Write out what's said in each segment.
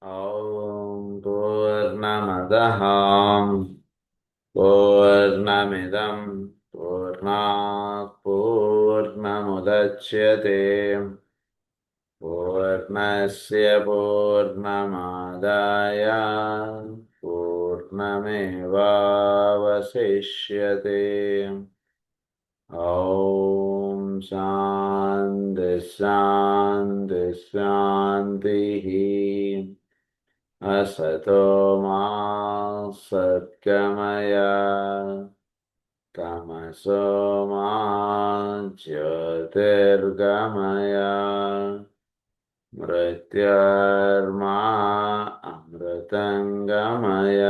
ॐ पूर्णमदः पूर्णमिदं पूर्णात् पूर्णमुदच्यते पूर्णस्य पूर्णमादाय पूर्णमेवावशिष्यते। ॐ शान्ति शान्ति शान्तिः। असतो मा सद्गमय तमसो मा ज्योतिर्गमय मृत्योर्मा अमृतङ्गमय।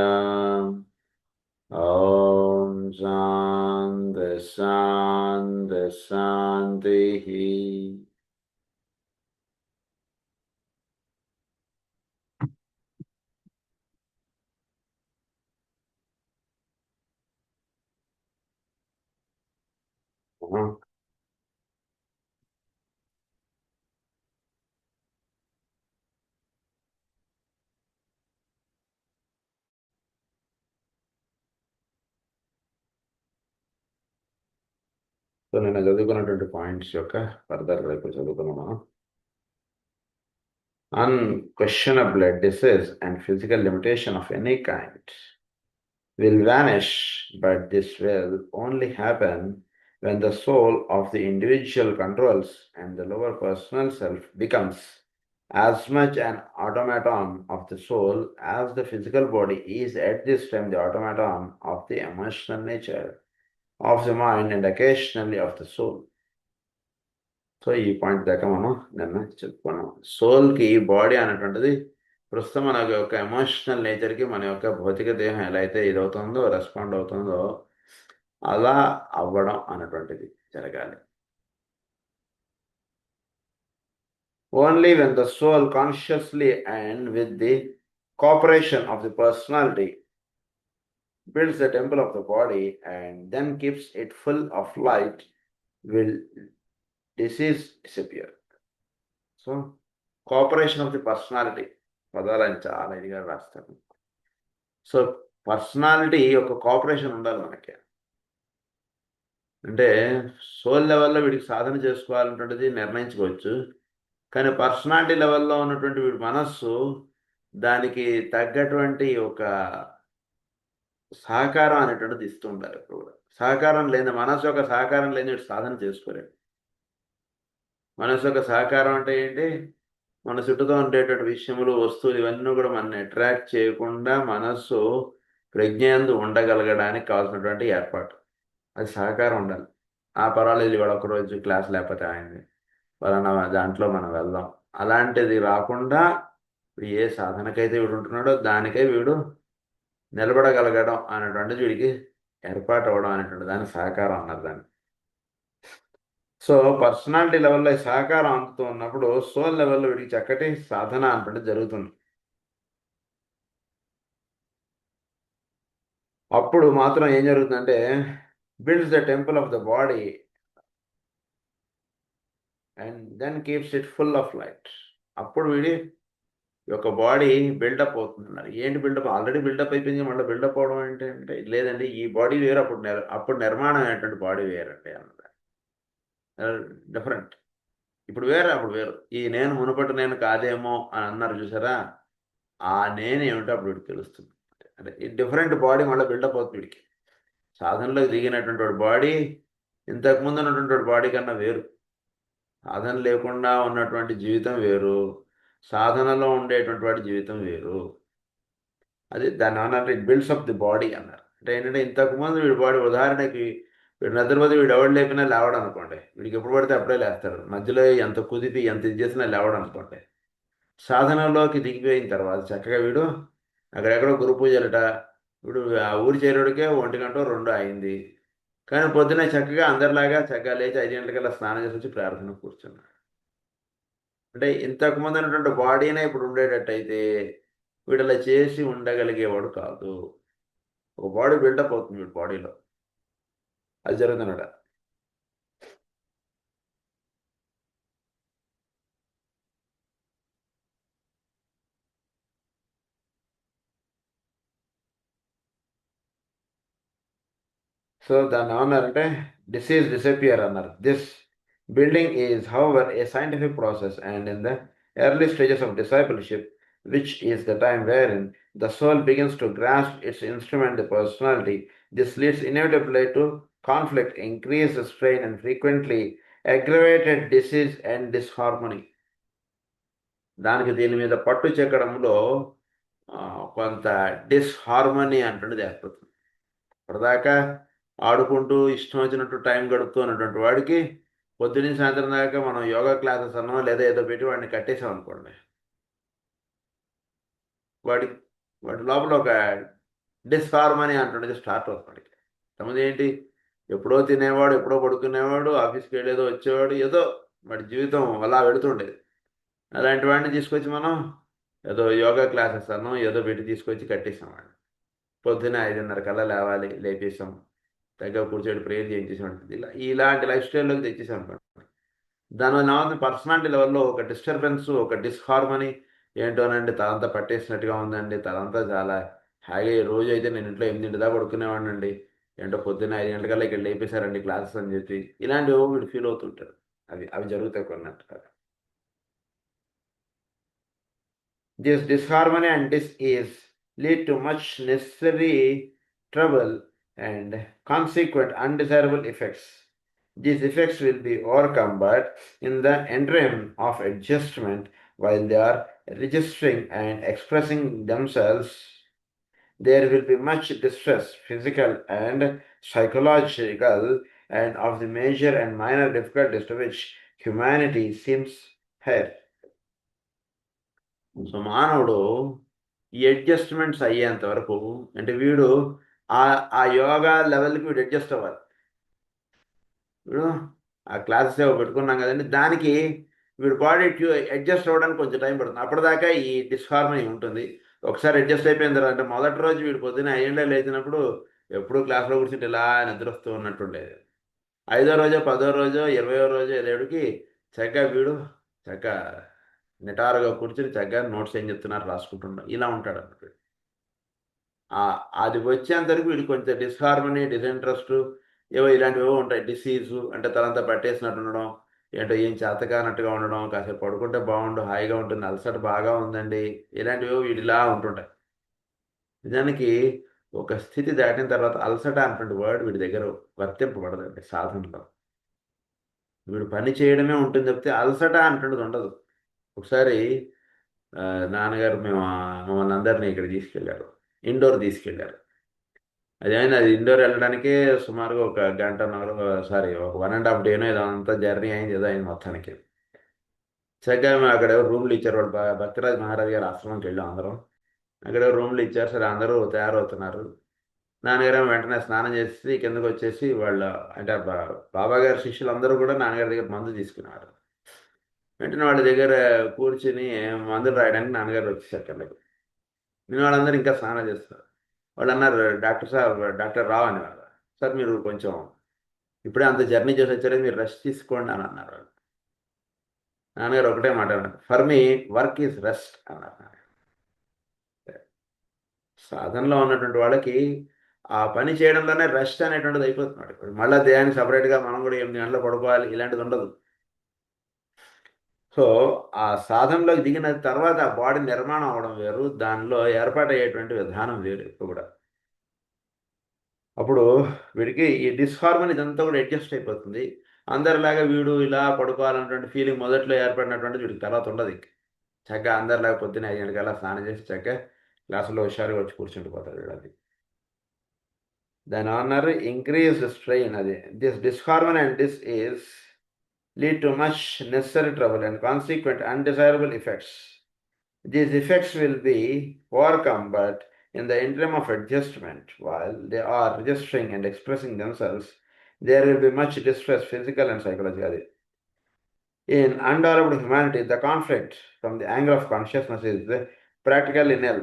ॐ शान्ति शान्ति शान्तिः। సో నేను చదువుకున్నటువంటి పాయింట్స్ యొక్క ఫర్దర్ రేపు చదువుకున్నాము. Unquestionable disease and physical limitation of any kind will vanish, but this will only happen when the soul of the individual controls and the lower personal self becomes as much an automaton of the soul as the physical body is at this time the automaton of the emotional nature of the mind and occasionally of the soul. So ఈ point దాకా మనం నిన్న చెప్పుకున్నాం. సోల్కి body అనేటువంటిది ప్రస్తుతం మన యొక్క emotional నేచర్కి మన యొక్క భౌతిక దేహం ఎలా అయితే ఇదవుతుందో రెస్పాండ్ అవుతుందో అలా అవ్వడం అనేటువంటిది జరగాలి. Only when the soul consciously and with the cooperation of the personality builds the temple of the body and then keeps it full of light will disease disappear. So cooperation of the personality పదాలని చాలా ఇదిగా రాస్తారు. So personality యొక్క cooperation ఉండాలి మనకి. అంటే soul లెవెల్లో వీడికి సాధన చేసుకోవాలన్నటువంటిది నిర్ణయించుకోవచ్చు, కానీ పర్సనాలిటీ లెవెల్లో ఉన్నటువంటి వీడి మనస్సు దానికి తగ్గటువంటి ఒక సహకారం అనేటువంటిది ఇస్తూ ఉండాలి. ఇప్పుడు కూడా సహకారం లేని మనస్సు యొక్క సహకారం లేని వీడు సాధన చేసుకోలేడు. మనసు యొక్క సహకారం అంటే ఏంటి? మన చుట్టూతో ఉండేటువంటి విషయములు, వస్తువులు ఇవన్నీ కూడా మనల్ని అట్రాక్ట్ చేయకుండా మనస్సు ప్రజ్ఞయందు ఉండగలగడానికి కావాల్సినటువంటి ఏర్పాటు, అది సహకారం ఉండాలి. పర్వాలేదు ఇవాళ ఒకరోజు క్లాస్ లేకపోతే ఆయనది పలానా దాంట్లో మనం వెళ్దాం, అలాంటిది రాకుండా ఏ సాధనకైతే వీడు ఉంటున్నాడో దానికై వీడు నిలబడగలగడం అనేటువంటిది వీడికి ఏర్పాటు అవ్వడం అనేటువంటి దాన్ని సహకారం అన్నారు దాన్ని. సో పర్సనాలిటీ లెవెల్లో సహకారం అందుతూ ఉన్నప్పుడు సోల్ లెవెల్లో వీడికి చక్కటి సాధన అంటే జరుగుతుంది. అప్పుడు మాత్రం ఏం జరుగుతుందంటే builds the temple of the body and then keeps it full of light. అప్పుడు వీడి యొక్క బాడీ బిల్డప్ అవుతుందన్నారు. ఏంటి బిల్డప్? ఆల్రెడీ బిల్డప్ అయిపోయింది, మళ్ళీ బిల్డప్ అవడం ఏంటంటే లేదండి, ఈ బాడీ వేరు, అప్పుడు నిర్మాణం అయినటువంటి బాడీ వేరండి అన్నది డిఫరెంట్. ఇప్పుడు వేరు, అప్పుడు వేరు. ఈ నేను మునుపటి నేను కాదేమో అని అన్నారు చూసారా, ఆ నేను ఏమిటో అప్పుడు వీడికి తెలుస్తుంది. అంటే ఈ డిఫరెంట్ బాడీ మళ్ళీ బిల్డప్ అవుతుంది వీడికి. సాధనలోకి దిగినటువంటి వాడి బాడీ ఇంతకుముందు ఉన్నటువంటి వాడి బాడీ కన్నా వేరు. సాధన లేకుండా ఉన్నటువంటి జీవితం వేరు, సాధనలో ఉండేటువంటి వాడి జీవితం వేరు. అది దాన్ని అన్నారు it builds up the body అన్నారు. అంటే ఏంటంటే ఇంతకుముందు వీడి బాడీ, ఉదాహరణకి వీడు నిద్రపోతే వీడు ఎవడు లేపినా లేవడం అనుకోండి, వీడికి ఎప్పుడు పడితే అప్పుడే లేస్తాడు, మధ్యలో ఎంత కుదిపి ఎంత ఇది చేసినా లేవడం అనుకోండి. సాధనలోకి దిగిపోయిన తర్వాత చక్కగా వీడు అక్కడెక్కడో గురు పూజలట, వీడు ఆ ఊరి చేరుడికే 1 గంట 2 అయింది, కానీ పొద్దునే చక్కగా అందరిలాగా చక్కగా లేచి 5 గంటలకల్లా స్నానం చేసి వచ్చి ప్రార్థన కూర్చున్నాడు. అంటే ఇంతకుముందు ఉన్నటువంటి బాడీనే ఇప్పుడు ఉండేటట్టయితే వీడు అలా చేసి ఉండగలిగేవాడు కాదు. ఒక బాడీ బిల్డప్ అవుతుంది వీడి బాడీలో, అది జరుగుతున్నాడు. సో దాన్ని ఏమన్నారంటే డిసీజ్ డిసపియర్ అన్నారు. This building is, however, a scientific process, and in the early stages of discipleship, which is the time wherein the soul begins to grasp its instrument, the personality, this leads inevitably to conflict, increased strain, and frequently aggravated disease and disharmony. దానికి దీని మీద పట్టు చెక్కడంలో కొంత disharmony అంటున్నది ఏర్పడుతుంది. ఇప్పటిదాకా ఆడుకుంటూ ఇష్టం వచ్చినట్టు టైం గడుపుతూ ఉన్నటువంటి వాడికి పొద్దున్న సాయంత్రం దాకా మనం యోగా క్లాసెస్ అన్నో లేదా ఏదో పెట్టి వాడిని కట్టేసాం అనుకోండి, వాడి వాడి లోపల ఒక డిస్హార్మనీ అంటున్నది స్టార్ట్ అవుతుంది. తమది ఏంటి, ఎప్పుడో తినేవాడు, ఎప్పుడో పడుకునేవాడు, ఆఫీస్కి వెళ్ళేదో వచ్చేవాడు, ఏదో వాడి జీవితం అలా వెళుతుండేది. అలాంటి వాడిని తీసుకొచ్చి మనం ఏదో యోగా క్లాసెస్ అన్నో ఏదో పెట్టి తీసుకొచ్చి కట్టేసాం వాడిని. పొద్దున్న 5:30 కల్లా లేవాలి, లేపేసాం, దగ్గర కూర్చొని ప్రేయర్ చేయించేసాం. ఇలాంటి లైఫ్ స్టైల్లోకి తెచ్చేసాం అనుకోండి. దానివల్ల ఏమవుతుంది, పర్సనాలిటీ లెవెల్లో ఒక డిస్టర్బెన్స్, ఒక డిస్హార్మనీ. ఏంటోనండి తలంతా పట్టేసినట్టుగా ఉందండి, తలంతా చాలా హాయిగా. ఈ రోజు అయితే నేను ఇంట్లో 8 దాకా పడుకునేవాడిని అండి, ఏంటో పొద్దున్న 5 గంటలకల్లా ఇక్కడ లేపేశారండి క్లాసెస్ అని చెప్పి, ఇలాంటివి వీడు ఫీల్ అవుతుంటారు. అవి జరుగుతాయి కొన్నట్టు. This disharmony and dis-ease lead to much necessary trouble and consequent undesirable effects. These effects will be overcome, but in the interim of adjustment, while they are registering and expressing themselves, there will be much distress, physical and psychological, and of the major and minor difficulties to which humanity seems heir. So మానవుడు ఈ adjustments అయ్యేంత వరకు, అంటే వీడు ఆ యోగా లెవెల్కి వీడు adjust అవ్వాలి. వీడు ఆ క్లాసెస్ ఏవో పెట్టుకున్నాం కదండి, దానికి వీడు బాడీ అడ్జస్ట్ అవ్వడానికి కొంచెం టైం పడుతుంది. అప్పటిదాకా ఈ డిస్హార్మనీ ఉంటుంది. ఒకసారి అడ్జస్ట్ అయిపోయిన తర్వాత, అంటే మొదటి రోజు వీడు పొద్దున్న 5 లేచినప్పుడు ఎప్పుడూ క్లాస్లో కూర్చుంటే ఇలా నిద్ర వస్తూ ఉన్నట్టుండేది. 5వ రోజో 10వ రోజో 20వ రోజో ఏదేడుకి చక్కగా వీడు చక్కగా నిటారుగా కూర్చుని చక్కగా నోట్స్ ఏం చెప్తున్నారు రాసుకుంటున్నాడు, ఇలా ఉంటాడు అన్నట్టు. అది వచ్చేంతవరకు వీడికి కొంచెం డిస్హార్మనీ, డిసింట్రెస్ట్, ఏవో ఇలాంటివి ఉంటాయి. డిసీజు అంటే తలంతా పట్టేసినట్టు ఉండడం, ఏంటో ఏం చేతకానట్టుగా ఉండడం, కాసేపు పడుకుంటే బాగుండు, హాయిగా ఉంటుంది, అలసట బాగా ఉందండి, ఇలాంటివి వీడిలా ఉంటుంటాయి. నిజానికి ఒక స్థితి దాటిన తర్వాత అలసట అన్నటువంటి వర్డ్ వీడి దగ్గర వర్తింపబడదండి సాధనలో. వీడు పని చేయడమే ఉంటుంది తప్పితే అలసట అంటున్నది ఉండదు. ఒకసారి నాన్నగారు మమ్మల్ని అందరినీ ఇక్కడ తీసుకెళ్ళారు, ఇండోర్ తీసుకెళ్ళారు. అది ఇండోర్ వెళ్ళడానికే సుమారుగా ఒక గంటన్నర, ఒక 1.5 డేనో ఏదో అంతా జర్నీ అయింది, ఏదో అయింది మొత్తానికి. చక్కగా మేము అక్కడ రూమ్లు ఇచ్చారు, వాళ్ళు భక్తిరాజ్ మహారాజ్ గారి ఆశ్రమంకి వెళ్ళాం అందరం. అక్కడ రూమ్లు ఇచ్చారు. సరే అందరూ తయారవుతున్నారు. నాన్నగారు వెంటనే స్నానం చేసి కిందకు వచ్చేసి వాళ్ళ అంటే బాబా గారి శిష్యులు అందరూ కూడా నాన్నగారి దగ్గర మందు తీసుకున్నారు. వెంటనే వాళ్ళ దగ్గర కూర్చుని మందులు రాయడానికి నాన్నగారు వచ్చేసారు కిందకు. నేను వాళ్ళందరూ ఇంకా స్నానం చేస్తారు. వాళ్ళు అన్నారు, డాక్టర్ రావు అనేవారు. సార్ మీరు కొంచెం ఇప్పుడే అంత జర్నీ చేసి వచ్చారే, మీరు రెస్ట్ తీసుకోండి అని అన్నారు. నాన్నగారు ఒకటే మాట అన్నారు, for me work is rest అన్నారు. సాధనలో ఉన్నటువంటి వాళ్ళకి ఆ పని చేయడంలోనే రెస్ట్ అనేటువంటిది అయిపోతున్నాడు. మళ్ళీ దేహానికి సపరేట్గా మనం కూడా 8 గంటలు పడుకోవాలి, ఇలాంటిది ఉండదు. సో ఆ సాధనలోకి దిగిన తర్వాత ఆ బాడీ నిర్మాణం అవడం వేరు, దానిలో ఏర్పాటయ్యేటువంటి విధానం వేరు ఇప్పుడు కూడా. అప్పుడు వీడికి ఈ డిస్హార్మోన్ ఇదంతా కూడా అడ్జస్ట్ అయిపోతుంది. అందరిలాగా వీడు ఇలా పడుకోవాలన్నటువంటి ఫీలింగ్ మొదట్లో ఏర్పడినటువంటిది వీడికి తర్వాత ఉండదు. చక్కగా అందరిలాగా పొద్దున్న 5 గంటలకల్లా స్నానం చేసి చక్కగా క్లాసులో హుషారుగా వచ్చి కూర్చుండిపోతాడు వీడు. అది దాని అన్నారు ఇంక్రీజ్ స్ట్రెయిన్. అది this disharmony and this is lead to much necessary trouble and consequent undesirable effects. These effects will be overcome, but in the interim of adjustment, while they are registering and expressing themselves, there will be much distress, physical and psychological. In undeveloped humanity, the conflict from the angle of consciousness is practically nil.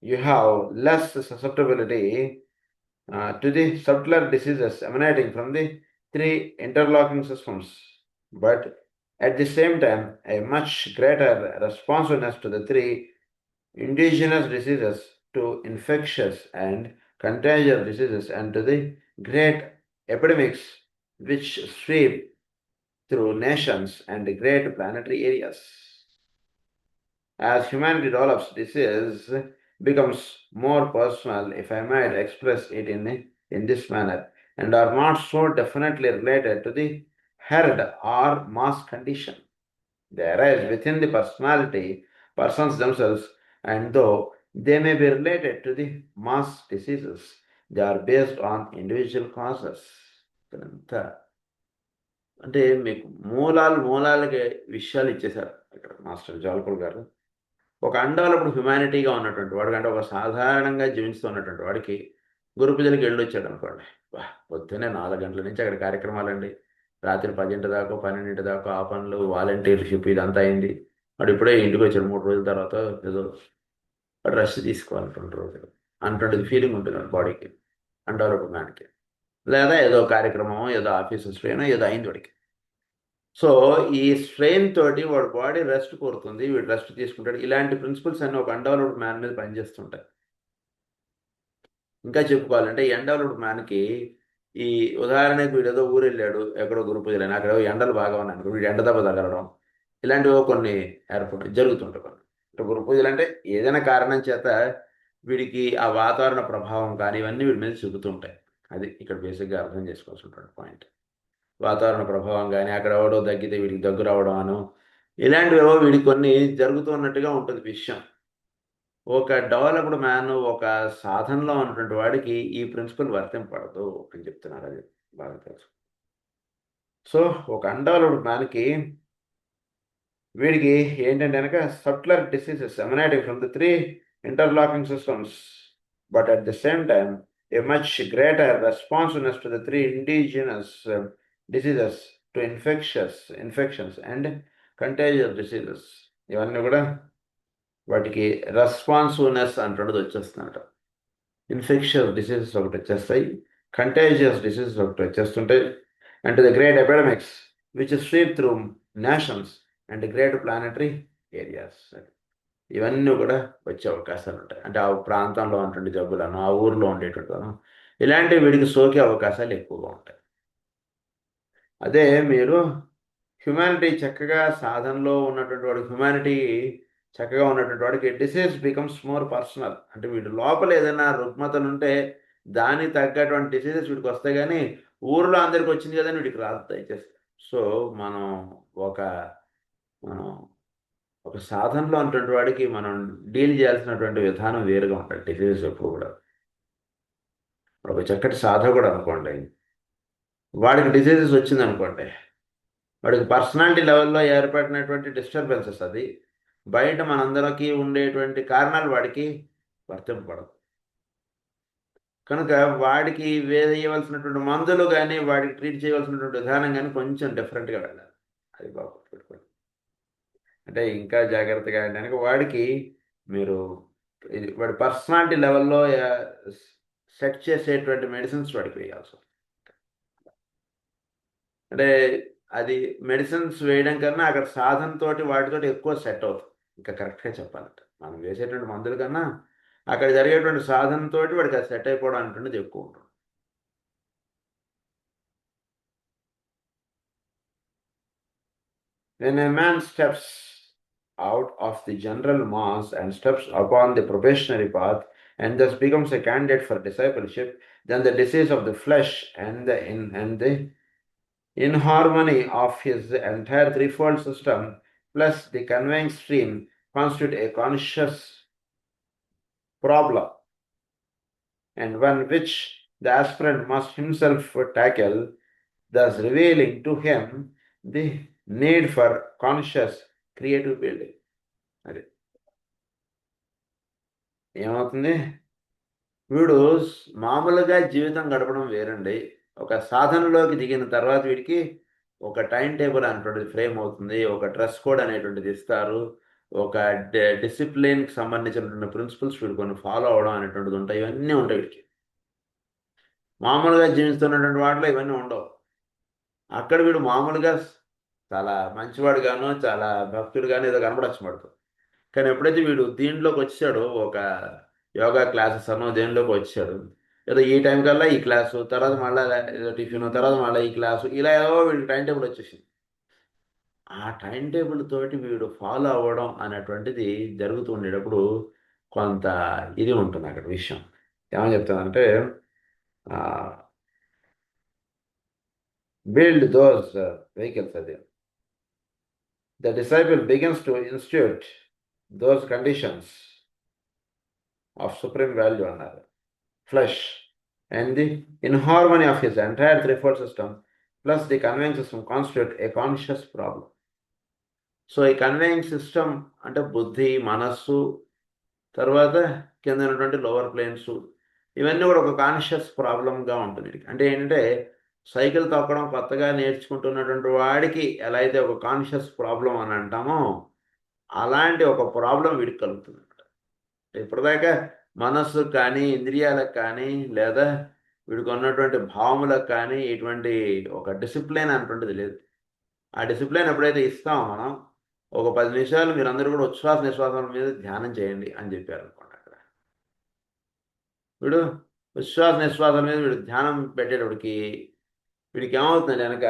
You have less susceptibility to the subtler diseases emanating from the 3 interlocking systems, but at the same time a much greater responsiveness to the 3 indigenous diseases, to infectious and contagious diseases and to the great epidemics which sweep through nations and great planetary areas. As humanity develops, disease becomes more personal, if I might express it in this manner, and are not so definitely related to the herd or mass condition. They arise within the personality, persons themselves, and though they may be related to the mass diseases, they are based on individual causes. ఇదంతా అంటే మీకు మూలాలకి విషయాలు ఇచ్చేశారు ఇక్కడ master జాల్పూర్ గారు. ఒక అండవలప్పుడు హ్యుమానిటీగా ఉన్నటువంటి వాడికి, అంటే ఒక సాధారణంగా జీవిస్తున్నటువంటి వాడికి గురు పూజలకి వెళ్ళొచ్చాడు అనుకోండి. పొద్దున్నే 4 గంటల నుంచి అక్కడ కార్యక్రమాలండి, రాత్రి 10 దాకా 12 దాకా ఆ పనులు, వాలంటీర్షిప్ ఇదంతా అయింది. వాడు ఇప్పుడే ఇంటికి వచ్చాడు 3 రోజుల తర్వాత, ఏదో వాడు రెస్ట్ తీసుకోవాలి 2 రోజులు అన్నటువంటి ఫీలింగ్ ఉంటుంది బాడీకి, అన్డెవలప్డ్ మ్యాన్కి. లేదా ఏదో కార్యక్రమం, ఏదో ఆఫీస్ స్ట్రెయిన్, ఏదో అయింది వాడికి. సో ఈ స్ట్రెయిన్ తోటి వాడు బాడీ రెస్ట్ కోరుతుంది, వీడు రెస్ట్ తీసుకుంటాడు. ఇలాంటి ప్రిన్సిపల్స్ అన్నీ ఒక అన్డెవలప్డ్ మ్యాన్ మీద పనిచేస్తుంటాయి. ఇంకా చెప్పుకోవాలంటే ఈ అన్డెవలప్డ్ మ్యాన్కి ఈ ఉదాహరణకు వీడు ఏదో ఊరు వెళ్ళాడు, ఎక్కడో గురు పూజలని, అక్కడ ఎండలు బాగా ఉన్నాయి, వీడు ఎండ దెబ్బ తగలడం, ఇలాంటివి కొన్ని జరుగుతుంటాయి. అంటే గురు పూజలు అంటే ఏదైనా కారణం చేత వీడికి ఆ వాతావరణ ప్రభావం కానీ ఇవన్నీ వీడి మీద చూపుతుంటాయి. అది ఇక్కడ బేసిక్గా అర్థం చేసుకోవాల్సినటువంటి పాయింట్. వాతావరణ ప్రభావం కానీ, అక్కడ ఎవడో తగ్గితే వీడికి దగ్గు రావడం అను, ఇలాంటివేవో వీడికి కొన్ని జరుగుతూ ఉన్నట్టుగా ఉంటుంది విషయం. ఒక డెవలప్డ్ మ్యాన్, ఒక సాధనలో ఉన్నటువంటి వాడికి ఈ ప్రిన్సిపల్ వర్తింపడదు అని చెప్తున్నారు. అది బాగా తెలుసు. సో ఒక అన్డెవలప్డ్ మ్యాన్కి వీడికి ఏంటంటే కనుక subtler diseases emanating from the 3 interlocking systems, but at the same time a much greater responsiveness to the 3 indigenous diseases, to infections and contagious diseases. ఇవన్నీ కూడా వాటికి రెస్పాన్సివ్నెస్ అంటున్నది వచ్చేస్తున్నట. ఇన్ఫెక్షన్స్ డిసీజెస్ ఒకటి వచ్చేస్తాయి, కంటేజియస్ డిసీజెస్ ఒకటి వచ్చేస్తుంటాయి, and to the great epidemics which sweep through nations and great planetary areas. ఇవన్నీ కూడా వచ్చే అవకాశాలు ఉంటాయి. అంటే ఆ ప్రాంతంలో ఉన్నటువంటి జబ్బులను, ఆ ఊరిలో ఉండేటువంటి ఇలాంటివి వీడికి సోకే అవకాశాలు ఎక్కువగా ఉంటాయి. అదే మీరు హ్యుమానిటీ చక్కగా సాధనలో ఉన్నటువంటి వాడికి, హ్యుమానిటీ చక్కగా ఉన్నటువంటి వాడికి డిసీజ్ బికమ్స్ మోర్ పర్సనల్. అంటే వీడి లోపల ఏదైనా రుగ్మతలు ఉంటే దానికి తగ్గటువంటి డిసీజెస్ వీడికి వస్తాయి, కానీ ఊరిలో అందరికి వచ్చింది కదా వీడికి రాదు దయచేసి. సో మనం ఒక సాధనలో ఉన్నటువంటి వాడికి మనం డీల్ చేయాల్సినటువంటి విధానం వేరుగా ఉంటుంది. డిసీజెస్ ఎప్పుడు కూడా ఒక చక్కటి సాధకుడు అనుకోండి, వాడికి డిసీజెస్ వచ్చింది అనుకోండి, వాడికి పర్సనాలిటీ లెవెల్లో ఏర్పడినటువంటి డిస్టర్బెన్సెస్, అది బయట మనందరికీ ఉండేటువంటి కారణాలు వాడికి వర్తింపబడదు. కనుక వాడికి వేయవలసినటువంటి మందులు కానీ, వాడికి ట్రీట్ చేయవలసినటువంటి విధానం కానీ కొంచెం డిఫరెంట్గా వెళ్ళాలి. అది బాగా పెట్టుకోండి. అంటే ఇంకా జాగ్రత్తగా అంటే వాడికి మీరు వాడి పర్సనాలిటీ లెవెల్లో సెట్ చేసేటువంటి మెడిసిన్స్ వాడికి వేయాల్సి వస్తుంది. అంటే అది మెడిసిన్స్ వేయడం కన్నా అక్కడ సాధనతోటి వాటితో ఎక్కువ సెట్ అవుతుంది. ఇంకా కరెక్ట్గా చెప్పాలంటే మనం వేసేటువంటి మందుల కన్నా అక్కడ జరిగేటువంటి సాధనతో వాడికి అది సెట్ అయిపోవడం అంటున్నది ఎక్కువ ఉంటుంది. When a man steps out of the general mass and steps upon the probationary path and thus becomes a candidate for discipleship, then the disease of the flesh and the inharmony of his entire threefold system plus the conveying stream constitute a conscious problem, and one which the aspirant must himself tackle, thus revealing to him the need for conscious creative building. అది ఏమవుతుంది, వీడు మామూలుగా జీవితం గడపడం వేరండి. ఒక సాధనలోకి దిగిన తర్వాత వీడికి ఒక టైం టేబుల్ అనేటువంటిది ఫ్రేమ్ అవుతుంది, ఒక డ్రెస్ కోడ్ అనేటువంటిది ఇస్తారు, ఒక డిసిప్లిన్కి సంబంధించినటువంటి ప్రిన్సిపల్స్ వీడు కొన్ని ఫాలో అవడం అనేటువంటిది ఉంటాయి. ఇవన్నీ ఉంటాయి వీడికి. మామూలుగా జీవిస్తున్నటువంటి వాటిలో ఇవన్నీ ఉండవు. అక్కడ వీడు మామూలుగా చాలా మంచివాడుగాను, చాలా భక్తుడుగాను ఏదో కనపడచ్చు పడుతుంది. కానీ ఎప్పుడైతే వీడు దీంట్లోకి వచ్చాడో, ఒక యోగా క్లాసెస్ అనో దేనిలోకి వచ్చాడు, ఏదో ఈ టైం కల్లా ఈ క్లాసు, తర్వాత మళ్ళీ ఏదో టిఫిన్, తర్వాత మళ్ళీ ఈ క్లాసు, ఇలా ఏదో వీడికి టైం టేబుల్ వచ్చేసింది. ఆ టైం టేబుల్ తోటి వీడు ఫాలో అవ్వడం అనేటువంటిది జరుగుతూ ఉండేటప్పుడు కొంత ఇది ఉంటుంది అక్కడ విషయం. ఏమని చెప్తానంటే బిల్డ్ దోస్ వెహికల్స్ అది. The disciple begins to institute those conditions of supreme value అన్నారు. Flesh and the inharmony of his entire threefold system plus the conveying system constitute a conscious problem. So ఈ conveying system అంటే బుద్ధి, మనస్సు, తర్వాత కింద ఉన్నటువంటి lower planes, ఇవన్నీ కూడా ఒక కాన్షియస్ ప్రాబ్లంగా ఉంటుంది. అంటే ఏంటంటే సైకిల్ తొక్కడం కొత్తగా నేర్చుకుంటున్నటువంటి వాడికి ఎలా అయితే ఒక కాన్షియస్ ప్రాబ్లం అని అంటామో అలాంటి ఒక ప్రాబ్లం వీడికి కలుగుతుంది. ఇప్పటిదాకా మనస్సుకు కానీ, ఇంద్రియాలకు కానీ, లేదా వీడికి ఉన్నటువంటి భావములకు కానీ ఇటువంటి ఒక డిసిప్లిన్ అనేటువంటిది లేదు. ఆ డిసిప్లిన్ ఎప్పుడైతే ఇస్తామో మనం, ఒక 10 నిమిషాలు మీరందరూ కూడా ఉచ్ఛ్వాస నిశ్వాసాల మీద ధ్యానం చేయండి అని చెప్పారు అనుకోండి. అక్కడ వీడు ఉచ్ఛ్వాస నిశ్వాసాల మీద వీడు ధ్యానం పెట్టేటప్పటికి వీడికి ఏమవుతుంది కనుక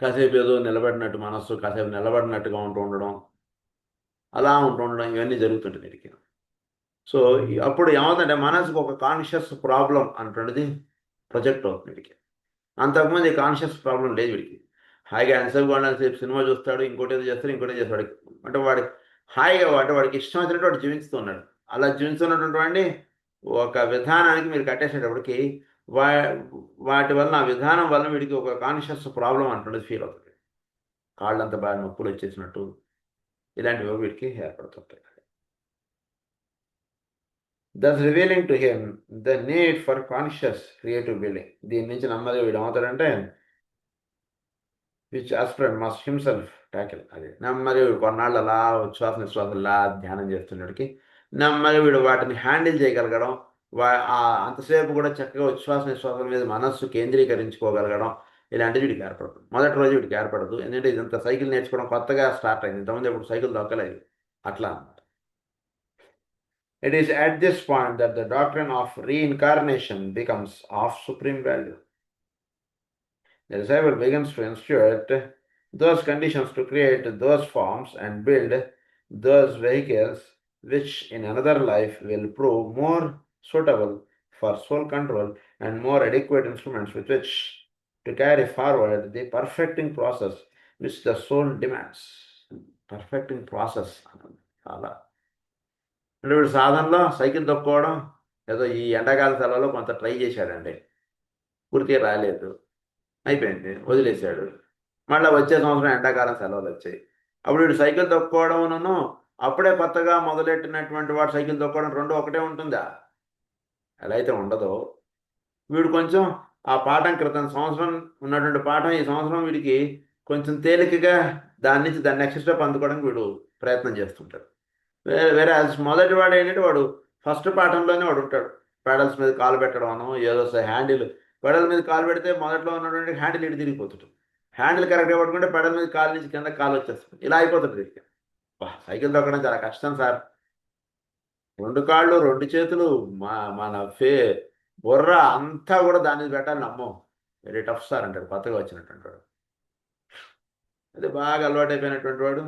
కాసేపు ఏదో నిలబడినట్టు మనస్సు కాసేపు నిలబడినట్టుగా ఉండడం, అలా ఉండడం, ఇవన్నీ జరుగుతుంటుంది వీడికి. సో అప్పుడు ఏమవుతుందంటే మనసుకు ఒక కాన్షియస్ ప్రాబ్లం అనేటువంటిది ప్రొజెక్ట్ అవుతుంది వీడికి. అంతకుముందు ఈ కాన్షియస్ ప్రాబ్లం లేదు వీడికి. హాయిగా ఎంతసేపు సేపు సినిమా చూస్తాడు, ఇంకోటి ఏదో చేస్తాడు, ఇంకోటి చేస్తాడు. అంటే వాడికి హాయిగా అంటే వాడికి ఇష్టం వచ్చినట్టు వాడు జీవిస్తున్నాడు. అలా జీవిస్తున్నటువంటి వాడిని ఒక విధానానికి మీరు కట్టేసేటప్పటికి వాటి వల్ల ఆ విధానం వల్ల వీడికి ఒక కాన్షియస్ ప్రాబ్లం అంటున్నది ఫీల్ అవుతుంది. కాళ్ళంతా బాగా నొప్పులు వచ్చేసినట్టు ఇలాంటివి వీడికి ఏర్పడుతుంటాయి. thus revealing to him the need for conscious creative building. దీని నుంచి నెమ్మదిగా వీడు ఏమవుతాడంటే which aspirant must himself tackle. అది నెమ్మదిగా వీడు కొన్నాళ్ళు అలా ఉచ్ఛ్వాస నిశ్వాసంలా ధ్యానం చేస్తున్నడికి నెమ్మదిగా వీడు వాటిని హ్యాండిల్ చేయగలగడం, అంతసేపు కూడా చక్కగా ఉచ్ఛ్వాస నిశ్వాసం మీద మనస్సు కేంద్రీకరించుకోగలగడం, ఇలాంటివి వీడికి ఏర్పడుతుంది. మొదటి రోజు వీడికి ఏర్పడదు, ఎందుకంటే ఇదంతా సైకిల్ నేర్చుకోవడం కొత్తగా స్టార్ట్ అయింది. ఇంతకుముందు ఎప్పుడు సైకిల్ దొక్కలేదు. అట్లా it is at this point that the doctrine of reincarnation becomes of supreme value. The disciple begins to institute those conditions to create those forms and build those vehicles which in another life will prove more suitable for soul control and more adequate instruments with which to carry forward the perfecting process which the soul demands. Perfecting process. అంటే వీడు సాధనలో cycle తొక్కుకోవడం ఏదో ఈ ఎండాకాల సెలవులో కొంత try చేశాడండి, పూర్తిగా రాలేదు, అయిపోయింది, వదిలేశాడు. మళ్ళీ వచ్చే సంవత్సరం ఎండాకాలం సెలవులు వచ్చాయి. అప్పుడు వీడు సైకిల్ తొక్కుకోవడంను అప్పుడే కొత్తగా మొదలెట్టినటువంటి వాడు సైకిల్ తొక్కుకోవడం రెండు ఒకటే ఉంటుందా? ఎలా అయితే ఉండదో వీడు కొంచెం ఆ పాఠం క్రితం సంవత్సరం ఉన్నటువంటి పాఠం ఈ సంవత్సరం వీడికి కొంచెం తేలికగా దాని నుంచి దాన్ని నెక్స్ట్ స్టెప్ అందుకోవడానికి వీడు ప్రయత్నం చేస్తుంటాడు. వేరే మొదటి వాడు ఏంటంటే వాడు ఫస్ట్ పాఠంలోనే వాడు ఉంటాడు. పెడల్స్ మీద కాలు పెట్టడం, ఏదో హ్యాండిల్ పెడల్ మీద కాలు పెడితే మొదట్లో ఉన్నటువంటి హ్యాండిల్ ఇటు తిరిగిపోతుంది. హ్యాండిల్ కరెక్ట్గా పట్టుకుంటే పెడల్ మీద కాలు నుంచి కింద కాలు వచ్చేస్తుంది. ఇలా అయిపోతుంది. సైకిల్ తొక్కడం చాలా కష్టం సార్. 2 కాళ్ళు 2 చేతులు మన బుర్ర అంతా కూడా దాని మీద పెట్టాలి. నమ్మో వెరీ టఫ్ సార్ అంటాడు కొత్తగా వచ్చినటువంటి వాడు. అది బాగా అలవాటైపోయినటువంటి వాడు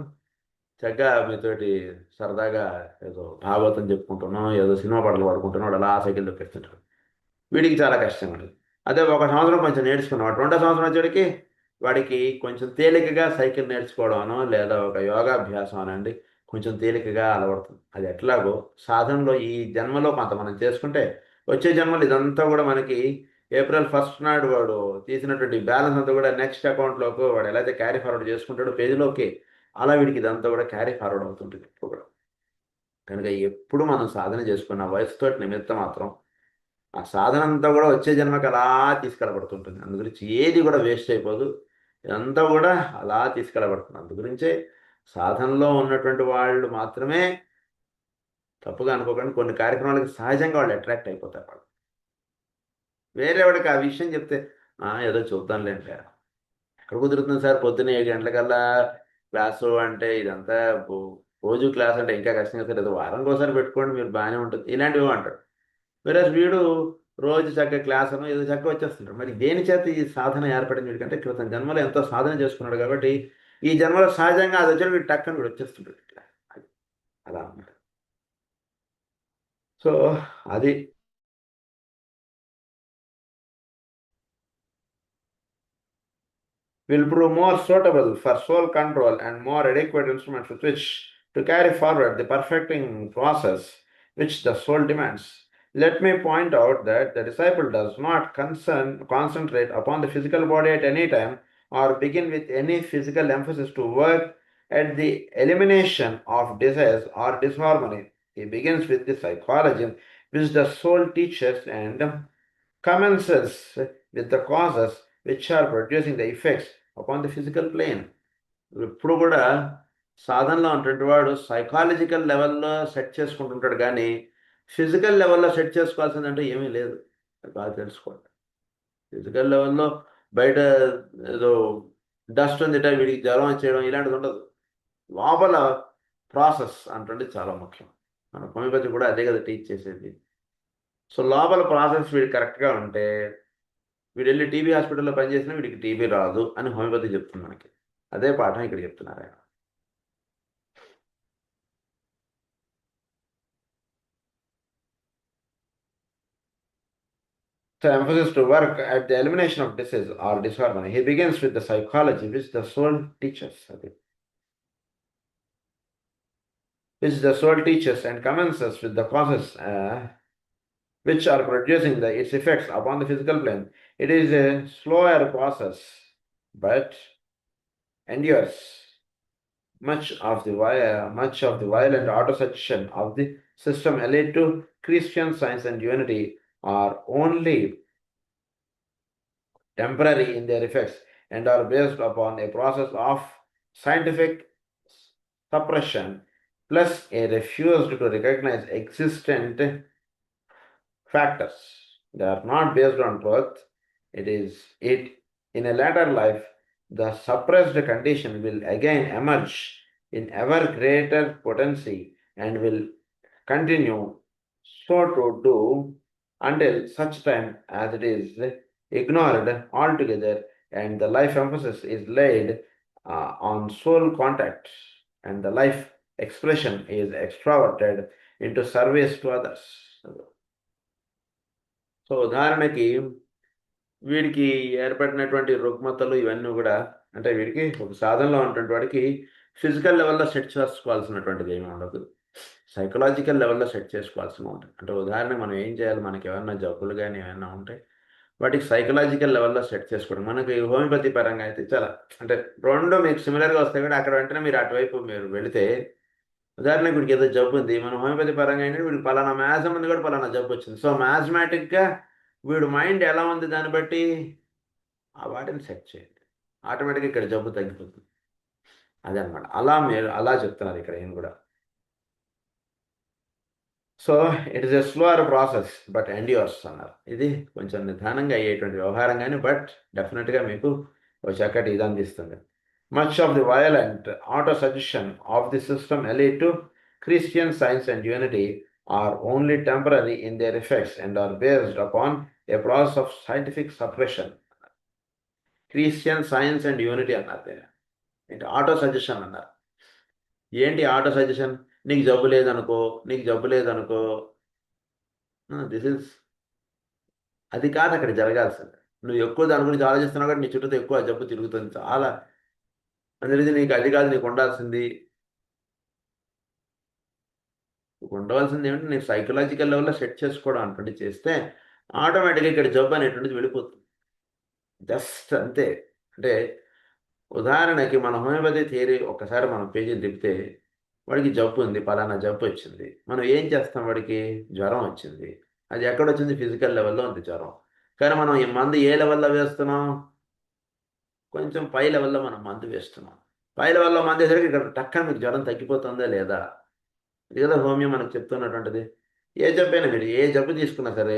చక్కగా మీతోటి సరదాగా ఏదో భాగవతం చెప్పుకుంటున్నాం, ఏదో సినిమా పాటలు పాడుకుంటున్నాడు, అలా సైకిల్ తొక్కేస్తుంటాడు. వీడికి చాలా కష్టం ఉంటుంది. అదే 1 సంవత్సరం కొంచెం నేర్చుకున్నవాడు 2వ సంవత్సరం వచ్చేటికి వాడికి కొంచెం తేలికగా సైకిల్ నేర్చుకోవడం లేదా ఒక యోగాభ్యాసం అనండి కొంచెం తేలికగా అలవడుతుంది. అది ఎట్లాగో సాధనలో ఈ జన్మలో కొంత మనం చేసుకుంటే వచ్చే జన్మలో ఇదంతా కూడా మనకి ఏప్రిల్ 1 నాడు వాడు తీసినటువంటి బ్యాలెన్స్ అంతా కూడా నెక్స్ట్ అకౌంట్లోకి వాడు ఎలా అయితే క్యారీ ఫార్వర్డ్ చేసుకుంటాడో పేజీలోకి, అలా వీడికి ఇదంతా కూడా క్యారీ ఫార్వర్డ్ అవుతుంటుంది ఎప్పుడు కూడా. కనుక ఎప్పుడు మనం సాధన చేసుకున్న వయసుతో నిమిత్తం మాత్రం ఆ సాధన అంతా కూడా వచ్చే జన్మకి అలా తీసుకెళ్ళబడుతుంటుంది. అందు గురించి ఏది కూడా వేస్ట్ అయిపోదు, ఇదంతా కూడా అలా తీసుకెళ్ళబడుతుంది. అందు గురించే సాధనలో ఉన్నటువంటి వాళ్ళు మాత్రమే తప్పుగా అనుకోకండి, కొన్ని కార్యక్రమాలకి సహజంగా వాళ్ళు అట్రాక్ట్ అయిపోతారు. వాళ్ళు వేరే వాడికి ఆ విషయం చెప్తే ఏదో చూద్దాంలేండి, ఎక్కడ కుదురుతుంది సార్, పొద్దున్న 7 గంటలకల్లా క్లాసు అంటే ఇదంతా రోజు క్లాస్ అంటే ఇంకా కష్టంగా సార్, ఏదో వారానికి ఒకసారి పెట్టుకోండి మీరు బాగానే ఉంటుంది, ఇలాంటివి అంటాడు. వేరేస్ వీడు రోజు చక్కగా క్లాస్ అనో ఏదో చక్కగా వచ్చేస్తుంటాడు. మరి దేని చేత ఈ సాధన ఏర్పడింది వీడికంటే క్రితం జన్మలో ఎంతో సాధన చేసుకున్నాడు కాబట్టి ఈ జన్మలో సహజంగా అది వచ్చిన వీడు టక్కని వీడు వచ్చేస్తుంటాడు ఇట్లా. అలా అన్నమాట. సో అది will prove more suitable for soul control and more adequate instruments with which to carry forward the perfecting process which the soul demands. Let me point out that the disciple does not concentrate upon the physical body at any time or begin with any physical emphasis to work at the elimination of desires or disharmony. He begins with the psychology which the soul teaches and commences with the causes which are producing the effects upon the physical plane. ఇప్పుడు కూడా సాధనలో ఉన్నటువంటి వాడు psychological లెవెల్లో set చేసుకుంటుంటాడు కానీ physical లెవెల్లో set చేసుకోవాల్సిందంటే ఏమీ లేదు. బాగా తెలుసుకోండి. ఫిజికల్ లెవెల్లో బయట ఏదో డస్ట్ ఉందిట వీడికి జ్వరం వచ్చేయడం ఇలాంటిది ఉండదు. లోపల ప్రాసెస్ అంటే చాలా ముఖ్యం. మన హోమియోపతి కూడా అదే కదా టీచ్ చేసేది. సో లోపల ప్రాసెస్ వీడికి కరెక్ట్గా ఉంటే వీడు వెళ్ళి టీబీ హాస్పిటల్లో పనిచేసినా వీడికి టీబీ రాదు అని హోమియోపతి చెప్తుంది మనకి. అదే పాఠం ఇక్కడ చెప్తున్నారు ఆయన. So emphasis to work at the elimination of disease or disharmony. He begins with the psychology which the soul teaches. Which the soul teaches and commences with the causes which are producing its effects upon the physical plane. It is a slower process, but endures. Much of the violent autosuggestion of the system allied to Christian Science and unity are only temporary in their effects and are based upon a process of scientific suppression plus a refusal to recognize existent factors. They are not based on truth. In a later life, the suppressed condition will again emerge in ever greater potency and will continue so to do until such time as it is ignored altogether and the life emphasis is laid on soul contact and the life expression is extroverted into service to others. So ఉదాహరణకి వీడికి ఏర్పడినటువంటి రుగ్మతలు ఇవన్నీ కూడా అంటే వీడికి ఒక సాధనలో ఉన్నటువంటి వాడికి ఫిజికల్ లెవెల్లో సెట్ చేసుకోవాల్సినటువంటిది ఏమీ ఉండదు. సైకలాజికల్ లెవెల్లో సెట్ చేసుకోవాల్సి ఉంటుంది. అంటే ఉదాహరణకు మనం ఏం చేయాలి, మనకి ఏమైనా జబ్బులు కానీ ఏమైనా ఉంటే వాటికి సైకలాజికల్ లెవెల్లో సెట్ చేసుకోవడం. మనకి హోమియోపతి పరంగా అయితే చాలా అంటే రెండు మీకు సిమిలర్గా వస్తాయి కూడా అక్కడ వెంటనే మీరు అటువైపు మీరు వెళితే ఉదాహరణకు వీడికి ఏదో జబ్బు ఉంది, మనం హోమియోపతి పరంగా అయినా వీడికి పలానా మ్యాథ్స్ ఉంది కూడా పలానా జబ్బు వచ్చింది. సో మ్యాథమెటిక్గా వీడు మైండ్ ఎలా ఉంది దాన్ని బట్టి ఆ వాటిని సెట్ చేయండి, ఆటోమేటిక్గా ఇక్కడ జబ్బు తగ్గిపోతుంది. అదే అనమాట. అలా చెప్తున్నారు ఇక్కడ ఏం కూడా. So it is a slower process but endures అన్నారు. ఇది కొంచెం నిదానంగా అయ్యేటువంటి వ్యవహారం కానీ బట్ డెఫినెట్గా మీకు ఒక చక్కటి ఇది అందిస్తుంది. Much of the violent autosuggestion of the system allied to Christian Science and unity are only temporary in their effects and are based upon a process of scientific suppression. Christian Science and unity అన్నారు. ఏంటి auto suggestion అన్నారు. ఏంటి auto suggestion? నీకు జబ్బు లేదనుకో this is అది కాదు అక్కడ జరగాల్సింది. నువ్వు ఎక్కువ దాని గురించి ఆలోచిస్తున్నావు కాబట్టి నీ చుట్టూ ఎక్కువ జబ్బు తిరుగుతుంది. చాలా అందులో నీకు అది కాదు, నీకు ఉండాల్సింది ఏమిటి, నీకు సైకలాజికల్ లెవెల్లో సెట్ చేసుకోవడం అటువంటి చేస్తే ఆటోమేటిక్గా ఇక్కడ జబ్బు అనేటువంటిది వెళ్ళిపోతుంది. జస్ట్ అంతే. అంటే ఉదాహరణకి మన హోమియోపతి థియరీ ఒక్కసారి మనం పేజీని తిప్పితే వాడికి జబ్బు ఉంది, పలానా జబ్బు వచ్చింది. మనం ఏం చేస్తాం, వాడికి జ్వరం వచ్చింది. అది ఎక్కడొచ్చింది? ఫిజికల్ లెవెల్లో ఉంది జ్వరం. కానీ మనం ఈ మందు ఏ లెవెల్లో వేస్తున్నాం? కొంచెం పై లెవెల్లో మనం మందు వేస్తున్నాం. పై లెవెల్లో మందు వేసరికి ఇక్కడ టక్కన మీకు జ్వరం తగ్గిపోతుందా లేదా? ఇది కదా హోమియో మనకు చెప్తున్నటువంటిది. ఏ జబ్బు అయినా మీరు ఏ జబ్బు తీసుకున్నా సరే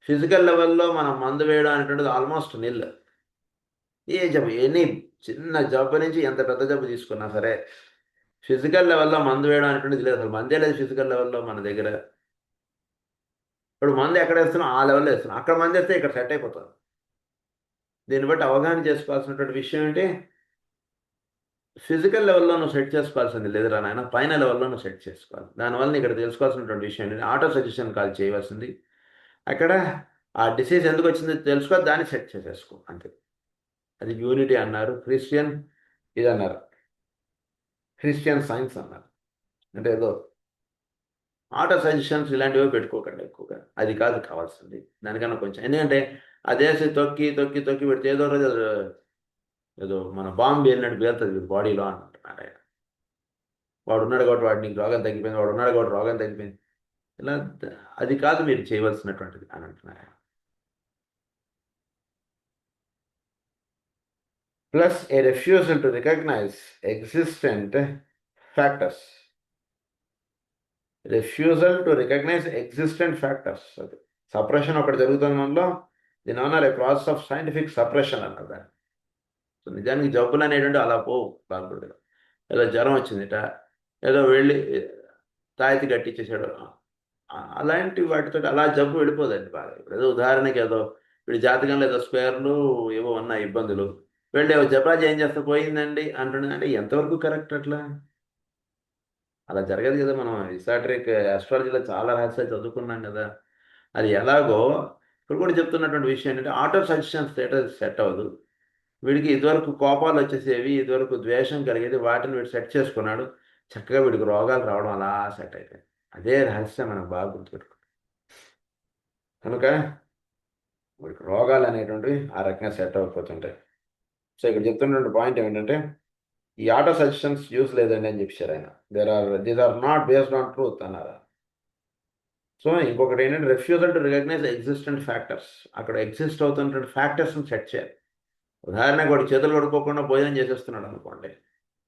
ఫిజికల్ లెవెల్లో మనం మందు వేయడం అనేటువంటిది ఆల్మోస్ట్ నిల్. ఏ జబ్బు, ఎనీ చిన్న జబ్బు నుంచి ఎంత పెద్ద జబ్బు తీసుకున్నా సరే ఫిజికల్ లెవెల్లో మందు వేయడం అనేటువంటిది లేదు. అసలు మందే లేదు ఫిజికల్ లెవెల్లో మన దగ్గర. ఇప్పుడు మందు ఎక్కడ వేస్తున్నాం ఆ లెవెల్లో వేస్తున్నాం, అక్కడ మంది వేస్తే ఇక్కడ సెట్ అయిపోతుంది. దీన్ని బట్టి అవగాహన చేసుకోవాల్సినటువంటి విషయం ఏంటి, ఫిజికల్ లెవెల్లో నువ్వు సెట్ చేసుకోవాల్సింది లేదురా నాయన, పైన లెవెల్లో నువ్వు సెట్ చేసుకోవాలి. దానివల్ల ఇక్కడ తెలుసుకోవాల్సినటువంటి విషయం ఏంటి, ఆటో సజెషన్ కాల్ చేయవలసింది అక్కడ ఆ డిసీజ్ ఎందుకు వచ్చిందో తెలుసుకో, దాన్ని సెట్ చేసేసుకో అంతే. అది యూనిటీ అన్నారు, క్రిస్టియన్ ఇది అన్నారు, క్రిస్టియన్ సైన్స్ అన్నారు. అంటే ఏదో ఆటో సజెషన్స్ ఇలాంటివి పెట్టుకోకండి ఎక్కువగా, అది కాదు కావాల్సింది. దానికన్నా కొంచెం, ఎందుకంటే అదేసి తొక్కి తొక్కి తొక్కి పెడితే ఏదో రోజు ఏదో మన బాంబు వెళ్ళినట్టు పేలుతుంది బాడీలో అంటున్నారు ఆయన. వాడు ఉన్నాడు కాబట్టి వాడు నీకు రోగం తగ్గిపోయింది, వాడు ఉన్నాడు కాబట్టి రోగం తగ్గిపోయింది, ఇలా అది కాదు మీరు చేయవలసినటువంటిది అని అంటున్నారు. Plus a refusal to recognise existent factors. Refusal to recognise existent factors, అది సప్రెషన్ ఒకటి జరుగుతుంది మనలో. దీని అన్నారు ప్రాసెస్ ఆఫ్ సైంటిఫిక్ సప్రెషన్ అన్నారు దాన్ని. సో నిజానికి జబ్బులు అనేటువంటి అలా పోవు బాగుండదు. ఏదో జ్వరం వచ్చిందిట, ఏదో వెళ్ళి తాయితి కట్టించేసాడు, అలాంటి వాటితో అలా జబ్బు వెళ్ళిపోదండి బాగా. ఇప్పుడు ఏదో ఉదాహరణకి ఏదో వీడి జాతకంలో ఏదో స్క్వేర్లు ఏవో ఉన్నాయి ఇబ్బందులు, వెళ్ళి జబరాజ్ ఏం చేస్తే పోయిందండి అంటుండే, అంటే ఎంతవరకు కరెక్ట్ అట్లా? అలా జరగదు కదా. మనం ఇసాట్రిక్ ఆస్ట్రాలజీలో చాలా రహస్యాలు చదువుకున్నాం కదా. అది ఎలాగో ఇక్కడ కూడా చెప్తున్నటువంటి విషయం ఏంటంటే ఆటో సజెషన్ స్టేటస్ సెట్ అవ్వదు. వీడికి ఇదివరకు కోపాలు వచ్చేసేవి, ఇదివరకు ద్వేషం కలిగేది, వాటిని వీడు సెట్ చేసుకున్నాడు, చక్కగా వీడికి రోగాలు రావడం అలా సెట్ అయిపోయింది. అదే రహస్యం మనకు బాగా గుర్తుపెట్టుకుంటాం. కనుక వీడికి రోగాలు అనేటువంటివి ఆ రకంగా సెట్ అయిపోతుంటాయి. సో ఇక్కడ చెప్తున్నటువంటి పాయింట్ ఏమిటంటే ఈ ఆటో సజెషన్స్ యూస్ లేదండి అని చెప్పారు ఆయన. These are not based on truth అన్నారు. సో ఇంకొకటి ఏంటంటే refusal to recognise existent factors, అక్కడ ఎగ్జిస్ట్ అవుతున్నటువంటి ఫ్యాక్టర్స్ని సెట్ చేయాలి. ఉదాహరణకు వాడు చేతులు కడుక్కోకుండా భోజనం చేసేస్తున్నాడు అనుకోండి,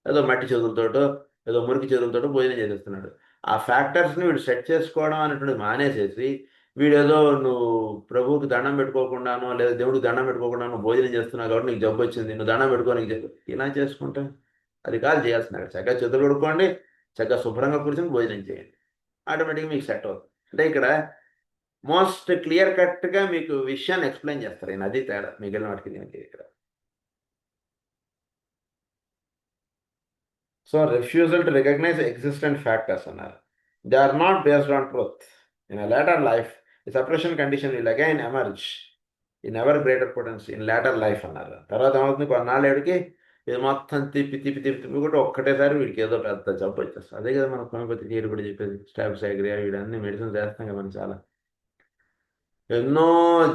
ఏదో మట్టి చేతులతోటో ఏదో మురికి చేతులతోటో భోజనం చేసేస్తున్నాడు. ఆ ఫ్యాక్టర్స్ని వీడు సెట్ చేసుకోవడం అనేటువంటిది మానేసేసి, వీడేదో నువ్వు ప్రభువుకి దండం పెట్టుకోకుండానో లేదా దేవుడికి దండం పెట్టుకోకుండానో భోజనం చేస్తున్నావు కాబట్టి నీకు జబ్బు వచ్చింది, నువ్వు దండం పెట్టుకో నీకు జబ్బు, ఇలా చేసుకుంటా అది కాదు చేయాల్సింది. అక్కడ చక్కగా చేతులు కడుక్కోండి, చక్కగా శుభ్రంగా కూర్చొని భోజనం చేయండి, ఆటోమేటిక్గా మీకు సెట్ అవుతుంది. అంటే ఇక్కడ మోస్ట్ క్లియర్ కట్గా మీకు విషయాన్ని ఎక్స్ప్లెయిన్ చేస్తారు ఆయన, అది తేడా మిగిలిన వాటికి దీనికి ఇక్కడ. So refusal to recognise existent factors అన్నారు. They are not based on truth. In later life the separation condition will again emerge in ever greater potence in later life అన్నారు. తర్వాత ఏమవుతుంది, కొన్నాళ్ళేడికి ఇది మొత్తం తిప్పి తిప్పి తిప్పి తిప్పి కూడా ఒక్కటేసారి వీడికి ఏదో పెద్ద జబ్బు వచ్చేస్తుంది. అదే కదా మన హోమియోపతి తీరు కూడా చెప్పేది, స్టాఫ్సైగ్రియా వీడన్నీ మెడిసిన్స్ వేస్తాం కదా మనం. చాలా ఎన్నో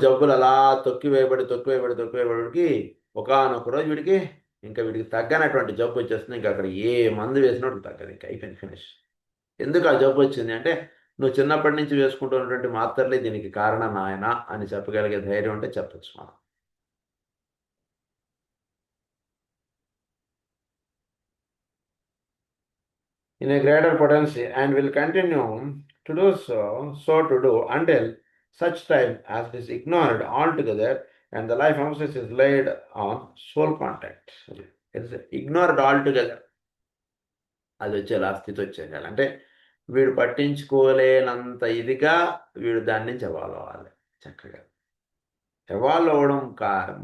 జబ్బులు అలా తొక్కి వేయబడి తొక్కి వేయబడి తొక్కి వేయబడికి ఒకనొక రోజు వీడికి ఇంకా వీడికి తగ్గనటువంటి జబ్బు వచ్చేస్తుంది. ఇంకా అక్కడ ఏ మందు వేసినట్టు తగ్గదు, ఇంకా అయిపోయింది, ఫినిష్. ఎందుకు ఆ జబ్బు వచ్చింది అంటే నువ్వు చిన్నప్పటి నుంచి వేసుకుంటున్నటువంటి మాత్రలే దీనికి కారణం నాయన అని చెప్పగలిగే ధైర్యం అంటే చెప్పచ్చు మనం. In a greater potency and will continue to do so to do until such time as it is ignored altogether and the life emphasis is laid on soul contact. It is ignored altogether. అది వచ్చేయాలి, ఆ స్థితి వచ్చేయాలి. అంటే వీడు పట్టించుకోలేనంత ఇదిగా వీడు దాని నుంచి ఎవాల్వ్ అవ్వాలి. చక్కగా ఎవాల్వ్ అవ్వడం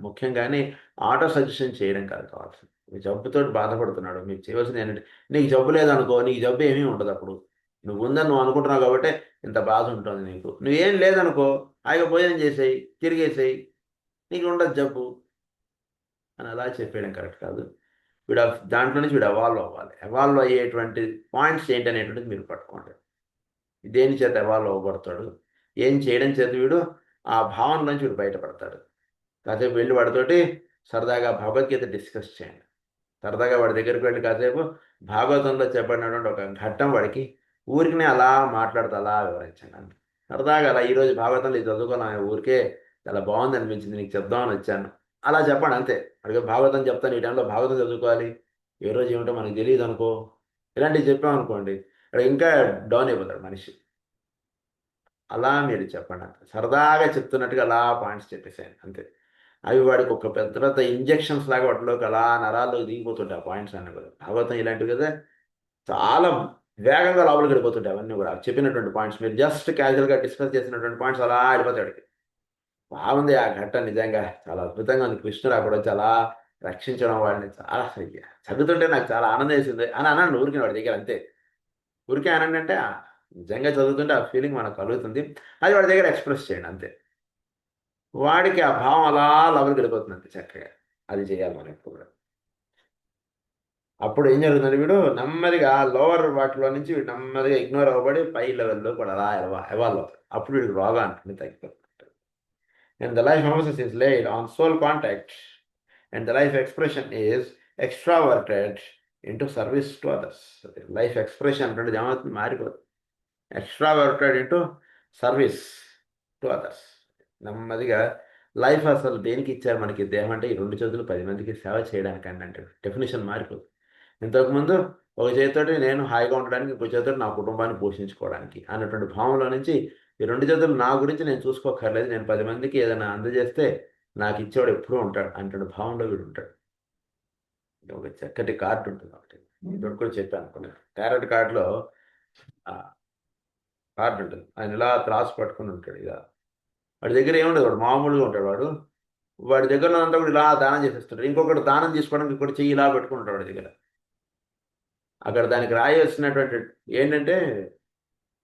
ముఖ్యం, కానీ ఆటో సజెషన్ చేయడం కాదు కావాల్సింది. మీ జబ్బుతో బాధపడుతున్నాడు, మీకు చేయవలసింది ఏంటంటే నీకు జబ్బు లేదనుకో, నీకు జబ్బు ఏమీ ఉండదు. అప్పుడు నువ్వు ఉందని నువ్వు అనుకుంటున్నావు కాబట్టి ఇంత బాధ ఉంటుంది నీకు. నువ్వేం లేదనుకో, హాయిగా భోజనం చేసేయి, తిరిగేసేయి, నీకు ఉండదు జబ్బు అని అలా చెప్పేయడం కరెక్ట్ కాదు. వీడు దాంట్లో నుంచి వీడు ఎవాల్వ్ అవ్వాలి. ఎవాల్వ్ అయ్యేటువంటి పాయింట్స్ ఏంటనేటువంటిది మీరు పట్టుకోండి. దేని చేత ఎవాల్వ్ అవ్వబడతాడు, ఏం చేయడం చేత వీడు ఆ భావన నుంచి వీడు బయటపడతాడు. కాసేపు వెళ్ళి వాడితోటి సరదాగా భగవద్గీత డిస్కస్ చేయండి. సరదాగా వాడి దగ్గరికి వెళ్ళి కాసేపు భాగవతంలో చెప్పబడినటువంటి ఒక ఘట్టం వాడికి ఊరికినే అలా మాట్లాడుతూ అలా వివరించండి. సరదాగా అలా ఈరోజు భాగవతంలో ఇది చదువుకున్నాను, ఊరికే చాలా బాగుంది అనిపించింది, నీకు చెప్దామని వచ్చాను, అలా చెప్పండి అంతే. అడిగే భాగవతం చెప్తాను, ఈ టైంలో భాగవతం చదువుకోవాలి, ఏ రోజు ఏమిటో మనకు తెలియదు అనుకో, ఇలాంటివి చెప్పామనుకోండి అక్కడ ఇంకా డౌన్ అయిపోతాడు మనిషి. అలా మీరు చెప్పండి అంతే, సరదాగా చెప్తున్నట్టుగా అలా పాయింట్స్ చెప్పేసాను అంతే. అవి వాడికి ఒక పెద్ద పెద్ద ఇంజెక్షన్స్ లాగా వాటిలోకి అలా నరాల్లోకి దిగిపోతుంటాయి ఆ పాయింట్స్ అన్నీ కూడా. భాగవతం ఇలాంటివి కదా, చాలా వేగంగా లోపలికి వెళ్ళిపోతుంటాయి అవన్నీ కూడా చెప్పినటువంటి పాయింట్స్. మీరు జస్ట్ క్యాజువల్గా డిస్కస్ చేసినటువంటి పాయింట్స్ అలా వెళ్ళిపోతాడు. బాగుంది ఆ ఘట్టం, నిజంగా చాలా అద్భుతంగా ఉంది. కృష్ణుడు అక్కడ చాలా రక్షించడం వాడిని చాలా చదువుతుంటే నాకు చాలా ఆనందం వేసింది అని అన్నాను ఊరికి వాడి దగ్గర, అంతే. ఊరికే అనండి అంటే నిజంగా చదువుతుంటే ఆ ఫీలింగ్ మనకు కలుగుతుంది. అది వాడి దగ్గర ఎక్స్ప్రెస్ చేయండి అంతే. వాడికి ఆ భావం అలా లోపలికి వెళ్ళిపోతుంది అంతే చక్కగా. అది చేయాలి మనం ఎప్పుడు కూడా. అప్పుడు ఏం జరుగుతుంది, వీడు నెమ్మదిగా లోవర్ వాటిలో నుంచి వీడు నెమ్మదిగా ఇగ్నోర్ అవ్వబడి పై లెవెల్లో కూడా అలా ఎవాల్వ్ అవుతాడు. అప్పుడు వీడికి రోగం అంటుంది తగ్గిపోతుంది. And the life emphasis is laid on soul contact, and the life expression is extroverted into service to others. Life expression అంటే ఏమవుతుంది, మారిపోతుంది. Extroverted into service to others. నెమ్మదిగా లైఫ్ అసలు దేనికి ఇచ్చారు మనకి దేహం అంటే ఈ 2 చేతులు 10 మందికి సేవ చేయడానికి అంటే డెఫినేషన్ మారిపోతుంది. ఇంతకుముందు ఒక చేతితోటి నేను హాయిగా ఉండడానికి, ఇంకో చేతితోటి నా కుటుంబాన్ని పోషించుకోవడానికి అన్నటువంటి భావంలో నుంచి ఈ 2 చేతులు నా గురించి నేను చూసుకోకర్లేదు, నేను 10 మందికి ఏదైనా అందజేస్తే నాకు ఇచ్చేవాడు ఎప్పుడూ ఉంటాడు అన్నటువంటి భావంలో వీడు ఉంటాడు. ఒక చక్కటి కార్డు ఉంటుంది ఒకటి, ఇది కూడా చెప్పాను అనుకున్నాను. టారెట్ కార్డులో కార్డు ఉంటుంది, ఆయన ఇలా త్రాసు పట్టుకుని ఉంటాడు. ఇలా వాడి దగ్గర ఏముండదు, వాడు మామూలుగా ఉంటాడు. వాడి దగ్గర అంతా కూడా ఇలా దానం చేసేస్తాడు. ఇంకొకటి దానం తీసుకోవడానికి ఇంకొకటి చెయ్యి ఇలా పెట్టుకుంటాడు వాడి దగ్గర. అక్కడ దానికి రాయాల్సినటువంటి ఏంటంటే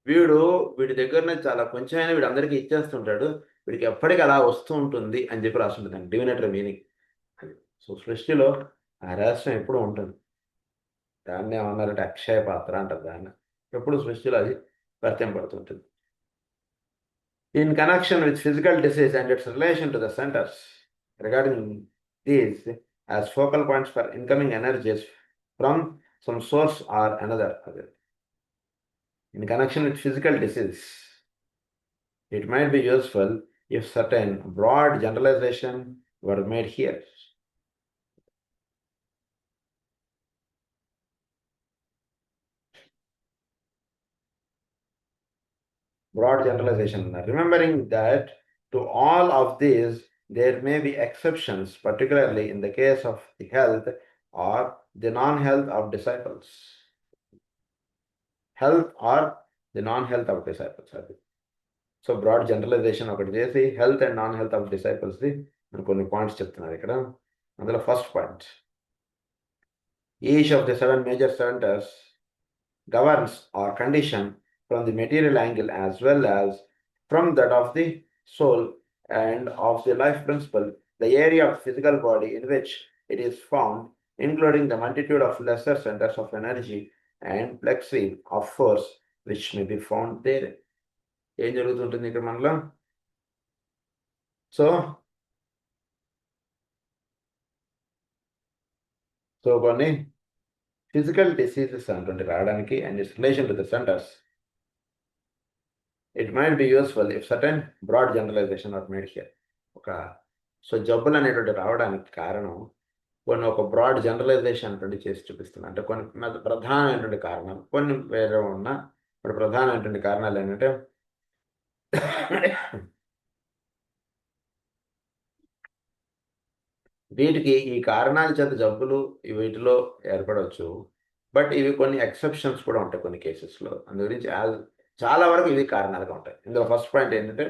వీడి దగ్గరనే చాలా కొంచెమైనా వీడు అందరికీ ఇచ్చేస్తుంటాడు, వీడికి ఎప్పటికీ అలా వస్తూ ఉంటుంది అని చెప్పి రాస్తుంటుంది దానికి డివినేటరీ మీనింగ్. సో సృష్టిలో ఆ రహస్యం ఎప్పుడూ ఉంటుంది. దాన్ని ఏమన్నారంటే అక్షయ పాత్ర అంటారు దాన్ని. ఎప్పుడు సృష్టిలో అది వర్తింపడుతుంటుంది. In connection with physical disease and its relation to the centers, regarding these as focal points for incoming energies from some source or another. In connection with physical disease, it might be useful if certain broad generalization were made here. Broad generalization. Remembering that to all of these, there may be exceptions, particularly in the case of the health or the non-health of disciples. Health or the non-health of disciples. So broad generalization ఒకటి చేసి health and non-health of disciples the కొన్ని points చెప్తున్నారు ఇక్కడ. అందులో first point, each of the 7 major centers governs or condition from the material angle as well as from that of the soul and of the life principle, the area of the physical body in which it is found, including the multitude of lesser centers of energy and plexi of force which may be found there. ఏం జరుగుతుంటుంది ఇక్కడ మనలో? So కొన్ని physical diseases అంటుంటే రావడానికి and its relation to the centres, it might be useful if certain broad generalisation are made here. So జబ్బులు అనేటువంటి రావడానికి కారణం ఒక బ్రాడ్ జనరలైజేషన్ అటువంటి చేసి చూపిస్తున్నాను. అంటే కొన్ని ప్రధానమైనటువంటి కారణాలు, కొన్ని వేరే ఉన్న ప్రధానమైనటువంటి కారణాలు ఏంటంటే వీటికి ఈ కారణాల చేత జబ్బులు వీటిలో ఏర్పడవచ్చు. బట్ ఇవి కొన్ని ఎక్సెప్షన్స్ కూడా ఉంటాయి కొన్ని కేసెస్లో. అందు గురించి చాలా వరకు ఇవి కారణాలుగా ఉంటాయి. ఇందులో ఫస్ట్ పాయింట్ ఏంటంటే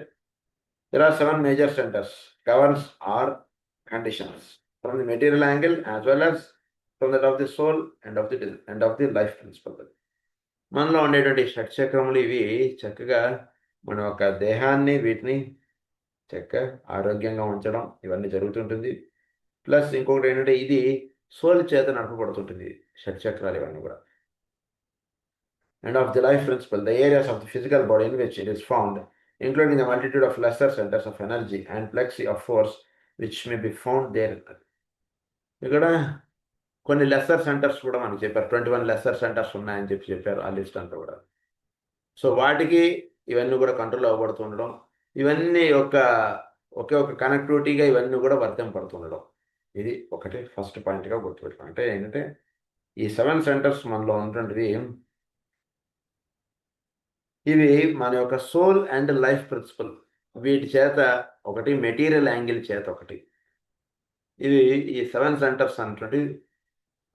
there are 7 major centers governs or conditions from the material angle as well as from that of the soul and of the life principle. మనలో ఉండేటువంటి షట్చక్రములు ఇవి చక్కగా మన యొక్క దేహాన్ని వీటిని చక్కగా ఆరోగ్యంగా ఉంచడం ఇవన్నీ జరుగుతుంటుంది. ప్లస్ ఇంకొకటి ఏంటంటే ఇది సోల్ చేత నడపబడుతుంటుంది షట్చక్రాలు ఇవన్నీ కూడా. And of the life principle, the areas of the physical body in which it is found, including the multitude of lesser centers of energy and plexi of force which may be found there. ఇక్కడ కొన్ని lesser centres కూడా మనకి చెప్పారు, 21 lesser centres ఉన్నాయని చెప్పారు ఆ list అంతా కూడా. సో వాటికి ఇవన్నీ కూడా కంట్రోల్ అవ్వబడుతుండడం, ఇవన్నీ ఒకే ఒక కనెక్టివిటీగా ఇవన్నీ కూడా వర్తింపడుతుండడం, ఇది ఒకటి ఫస్ట్ పాయింట్గా గుర్తుపెట్టుకోండి. అంటే ఏంటంటే ఈ 7 సెంటర్స్ మనలో ఉన్నటువంటివి ఇవి మన యొక్క సోల్ అండ్ లైఫ్ ప్రిన్సిపల్ వీటి చేత ఒకటి, మెటీరియల్ యాంగిల్ చేత ఒకటి, ఇవి ఈ 7 సెంటర్స్ అన్నటువంటి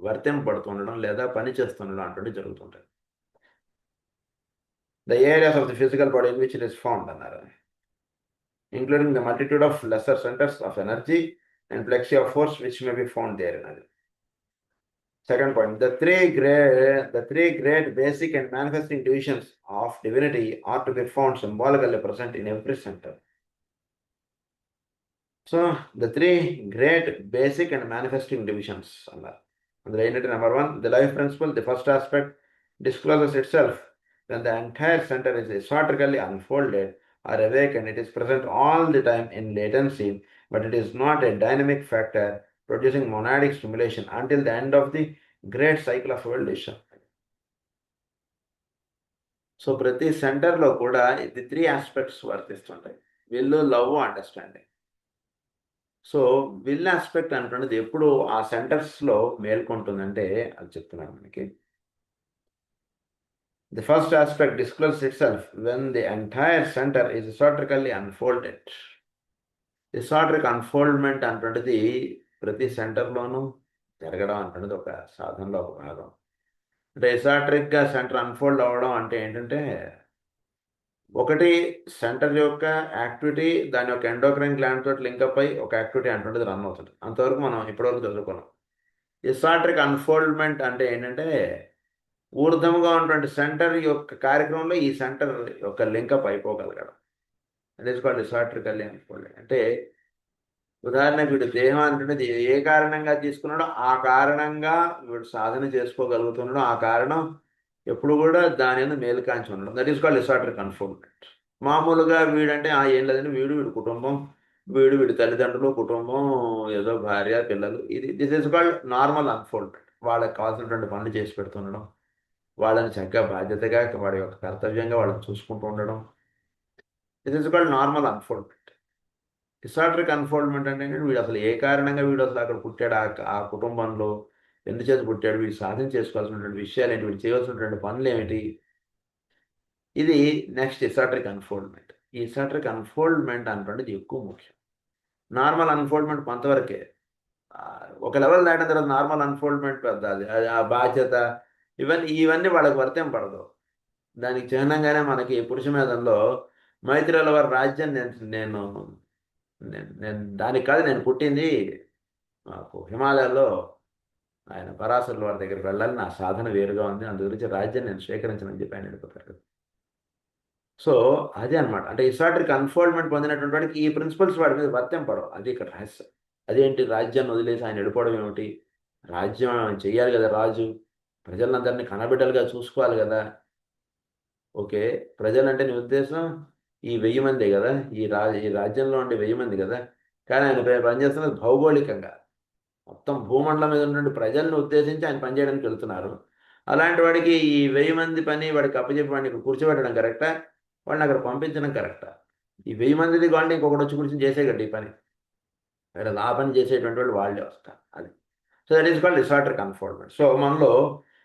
వర్తింపబడుతుండడం లేదా పని చేస్తుండడం అటువంటి జరుగుతుంటాయి. the areas of the physical body in which it is found అన్నారు, including the multitude of lesser centers of energy and plexi of force which may be found there అన్నారు. Second point, the three great basic and manifesting divisions of divinity are to be found symbolically present in every center. So the three great basic and manifesting divisions అన్నారు. అందులో ఏంటంటే number 1, the life principle, the first aspect, discloses itself when the entire center is esoterically unfolded or awakened. It is present all the time in latency, but it is not a dynamic factor producing monadic stimulation until the end of the great cycle of evolution. So ప్రతి సెంటర్లో కూడా ఇది 3 aspects వర్తిస్తుంటాయి: will, love, understanding. So will aspect అంటున్నది ఎప్పుడు ఆ సెంటర్స్లో మేల్కొంటుందంటే అది చెప్తున్నాను మనకి. The first aspect discloses itself when the entire center is esoterically unfolded. Esoteric unfoldment అంటున్నది ప్రతి సెంటర్లోనూ జరగడం అంటున్నది ఒక సాధనలో ఒక భాగం. అంటే ఎసాట్రిక్గా సెంటర్ అన్ఫోల్డ్ అవ్వడం అంటే ఏంటంటే, ఒకటి సెంటర్ యొక్క యాక్టివిటీ దాని యొక్క ఎండోక్రైన్ గ్లాండ్ తోటి లింకప్ అయి ఒక యాక్టివిటీ అంటున్నది రన్ అవుతుంది. అంతవరకు మనం ఇప్పటివరకు చదువుకున్నాం. ఎసాట్రిక్ అన్ఫోల్డ్మెంట్ అంటే ఏంటంటే, ఊర్ధముగా ఉన్నటువంటి సెంటర్ యొక్క కార్యక్రమంలో ఈ సెంటర్ యొక్క లింకప్ అయిపోగలగడం. That is called esoterically unfolded. అంటే ఉదాహరణకు వీడు దేహం అంటున్నది ఏ కారణంగా తీసుకున్నాడో ఆ కారణంగా వీడు సాధన చేసుకోగలుగుతున్నాడో ఆ కారణం ఎప్పుడు కూడా దాని మీద మేలుకాంచి ఉండడం. That is called esoteric unfoldment. మామూలుగా వీడంటే ఏం లేదండి, వీడి కుటుంబం, వీడి తల్లిదండ్రులు, కుటుంబం, ఏదో భార్య, పిల్లలు, this is called normal unfoldment. వాళ్ళకి కావాల్సినటువంటి పనులు చేసి పెడుతుండడం, వాళ్ళని చక్కగా బాధ్యతగా వాడి యొక్క కర్తవ్యంగా వాళ్ళని చూసుకుంటూ ఉండడం, this is called normal unfoldment. Esoteric unfoldment అంటే వీడు అసలు ఏ కారణంగా వీడు అసలు అక్కడ పుట్టాడు, ఆ కుటుంబంలో ఎందుచేత పుట్టాడు, వీడు సాధన చేసుకోవాల్సినటువంటి విషయాలు ఏంటి, వీడు చేయవలసినటువంటి పనులు ఏమిటి, ఇది నెక్స్ట్ ఎసాట్రిక్ అన్ఫోల్డ్మెంట్. ఈ ఎసాట్రిక్ అన్ఫోల్డ్మెంట్ అనుకోండి ఎక్కువ ముఖ్యం. నార్మల్ అన్ఫోల్డ్మెంట్ కొంతవరకే, ఒక లెవెల్ దాటిన తర్వాత నార్మల్ అన్ఫోల్డ్మెంట్ పెద్ద అది ఆ బాధ్యత ఇవన్నీ వాళ్ళకి వర్తింపడదు. దానికి చిహ్నంగానే మనకి పురుషమేధంలో మైత్రేయుల వారి రాజ్యం నేను దానికి కాదు నేను పుట్టింది, మాకు హిమాలయాల్లో ఆయన పరాశరుల వారి దగ్గరికి వెళ్ళాలి, నా సాధన వేరుగా ఉంది, అందు గురించి రాజ్యం నేను స్వీకరించనని చెప్పి ఆయన వెళ్ళిపోతారు కదా. సో అదే అనమాట. అంటే ఎసాట్రిక్ అన్ఫోల్డ్మెంట్ పొందినటువంటి వాడికి ఈ ప్రిన్సిపల్స్ వాడి మీద వర్తింపడవు. అది ఇక్కడ రహస్యం. అదేంటి, రాజ్యాన్ని వదిలేసి ఆయన వెళ్ళిపోవడం ఏమిటి, రాజ్యం చెయ్యాలి కదా రాజు, ప్రజలందరినీ కనబిడ్డలుగా చూసుకోవాలి కదా. ఓకే, ప్రజలంటే నీ ఉద్దేశం ఈ 1000 మందే కదా, ఈ రాజ్యంలో ఉండే 1000 మంది కదా. కానీ ఆయన పనిచేస్తున్నది భౌగోళికంగా మొత్తం భూమండలం మీద ఉన్నటువంటి ప్రజలను ఉద్దేశించి ఆయన పనిచేయడానికి వెళ్తున్నారు. అలాంటి వాడికి ఈ 1000 మంది పని వాడికి అప్పచెప్పి వాడిని ఇక్కడ కూర్చోబెట్టడం కరెక్టా, వాడిని అక్కడ పంపించడం కరెక్టా? ఈ 1000 మందిది కావాలంటే ఇంకొకటి వచ్చి కూర్చొని చేసేయగట్టు ఈ పని, ఇక్కడ ఆ పని చేసేటువంటి వాళ్ళు వాళ్ళే వస్తారు. అది so that is called esoteric unfoldment. So మనలో